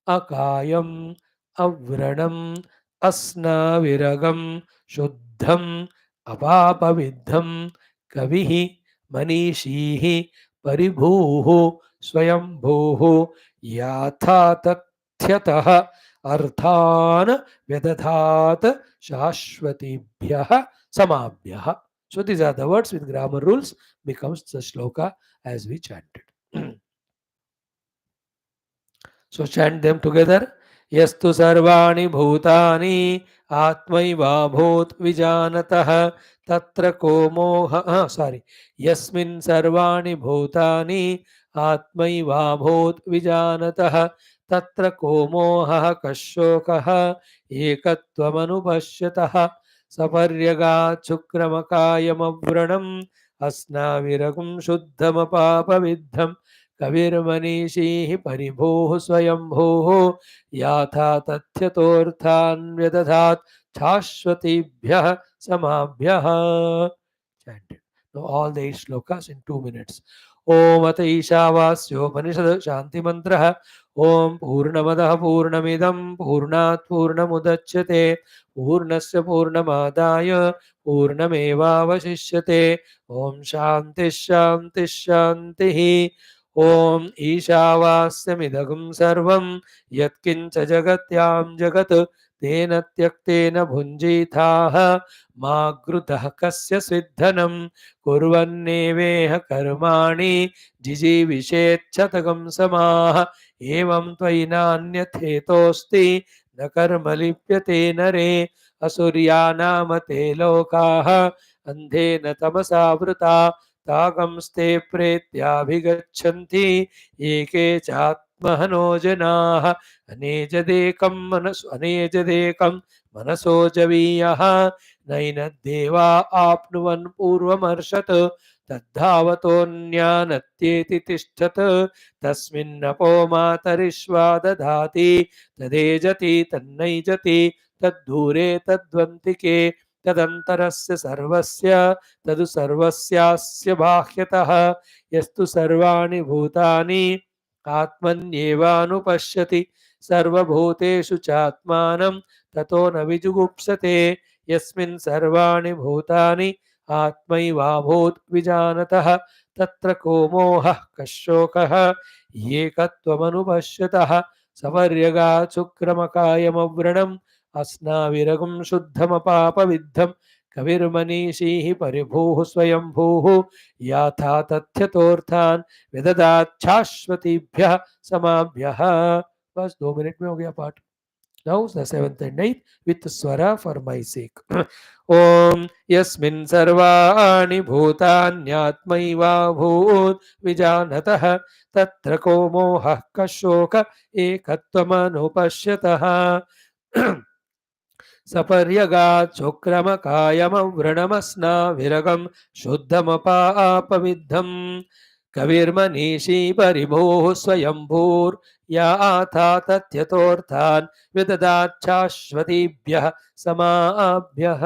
akayam avranam asnaviragam shuddham apapaviddham kavihi manishihi paribhuhu swayambhuhu yatha tathyatah अर्थान व्यदधात शाश्वतीभ्यः समाभ्यः. So these are the words with grammar rules becomes the shloka as we chanted. So chant them together. Yastu sarvani bhutani atmaivabhut vijanatah tatra ko moha sorry yasmin sarvani bhutani atmaivabhut vijanatah tatra ko moha kashokah ekatvamanupashyatah saparyagat chukramakayamavranam asnaviragum shuddhamapapaviddham कविर्मनीषीः परिभूः स्वयंभूः याथा तथ्यतोऽर्थान् व्यदधात् शाश्वतीभ्यः समाभ्यः. Chanted. Now all the 8 shlokas in 2 minutes. Om Ata Ishavasyopanishad Shanti Mantra. Om Purnamadaha Purnamidam Purnat Purnamudachyate Purnasya Purnamadaya Purnamevavashishyate. Om Shanti Shanti Shanti. Om Ishavasya Sarvam Yatkincha Jagatyam Jagat Tena Tyaktena Bhunjithaha Magrutah Kasya Siddhanam Kurvanneveha Karmani Jijivishetchatagam Samaha Evam Tvainanyathethosti न कर्मलिप्यते नरे असुर्यानामते लोकाः अन्धेन तमसावृता तागंस्ते प्रेत्याभिगच्छन्ति एके चात्महनो जनाः अनेजदेकं मनसो जवीयः नैनद्देवा आप्नुवन् पूर्वमर्षत् तद्धावतोऽन्यानत्येति तिष्ठत् तस्मिन्नपो मातरिश्वा दधाति तदेजति तन्नैजति तद्धूरे तद्वन्तिके तदन्तरस्य सर्वस्य तदु सर्वस्यास्य बाह्यतः यस्तु सर्वाणि भूतानि आत्मन्येवानुपश्यति सर्वभूतेषु चात्मानं ततो न विजुगुप्सते यस्मिन् सर्वाणि भूतानि आत्मैवाभूत् विजानतः तत्र को मोहः कशोकः एकत्वमनुपश्यतः सपर्यगात् शुक्रमकायमव्रणम् अस्नाविरगं शुद्धमपापविद्धं कविर्मनीषीः परिभूः स्वयंभूः याथा तथ्यतोऽर्थान् विददाच्छाश्वतीभ्यः समाभ्यः. बस 2 मिनट में हो गया पाठ. Now the 7th and 8th with swara for my sake. Om yasmin sarvani bhutanyatmaivabhut vijanatah tatra ko moha kashoka ekatvamanupashyatah सपर्यगात् शुक्रमकायमव्रणमस्ना विरगं शुद्धमपापविद्धं कविर्मनीषी परिभोः स्वयंभूर्या आथा तथ्यतोऽर्थान् विददाच्छाश्वतीभ्यः समाभ्यः.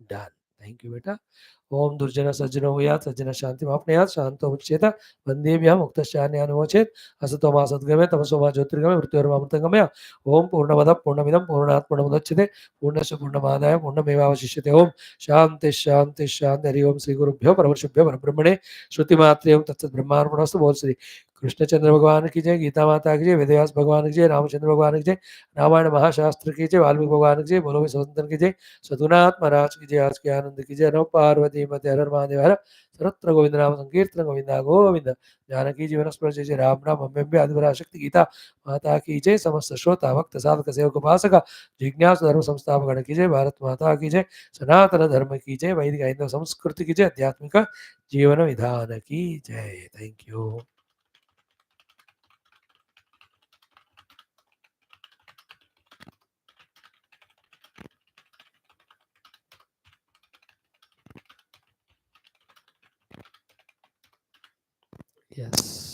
Done. Thank you, beta. ओम दुर्जन सज्जनो यात् सज्जन शांति मापनयात् शांतो मुच्येत वंदेभ्यः मुक्तश्चान्यानुमोचेत् असतो मा सद्गमय तमसो मा ज्योतिर्गमय मृत्योर्मामृतंगमय. ओम पूर्णमदः पूर्णमिदं पूर्णात् पूर्णमुदच्यते पूर्णस्य पूर्णमादाय पूर्णमेवावशिष्यते. ओम शांति शांति शांति. हरि ओम श्री गुरुभ्यो परमर्षिभ्यो परब्रह्मणे श्रुतिमात्रे ओम तत्सत् ब्रह्मार्पणमस्तु. बोल श्री कृष्णचंद्र भगवान की जय, गीता माता की जय, वेदव्यास भगवान की जय, रामचंद्र भगवान की जय, रामायण महाशास्त्र की जय, वाल्मीकि भगवान की जय, बोलो स्वतंत्र की जय, सदुनाथ महाराज की जय, आज के आनंद की जय. नव पार्वती मध्य हर महादेव हर सर्वत्र गोविंद नाम संकीर्तन गोविंदा गोविंद. जानकी जीवन स्मरण जय जय राम राम. अम्बे आदिवरा शक्ति गीता माता की जय. समस्त श्रोता भक्त साधक सेवक उपासक जिज्ञासु धर्म संस्थापक गण की जय. भारत माता की जय. सनातन धर्म की जय. वैदिक हिंदू संस्कृति की जय. आध्यात्मिक जीवन विधान की जय. Thank you. Yes.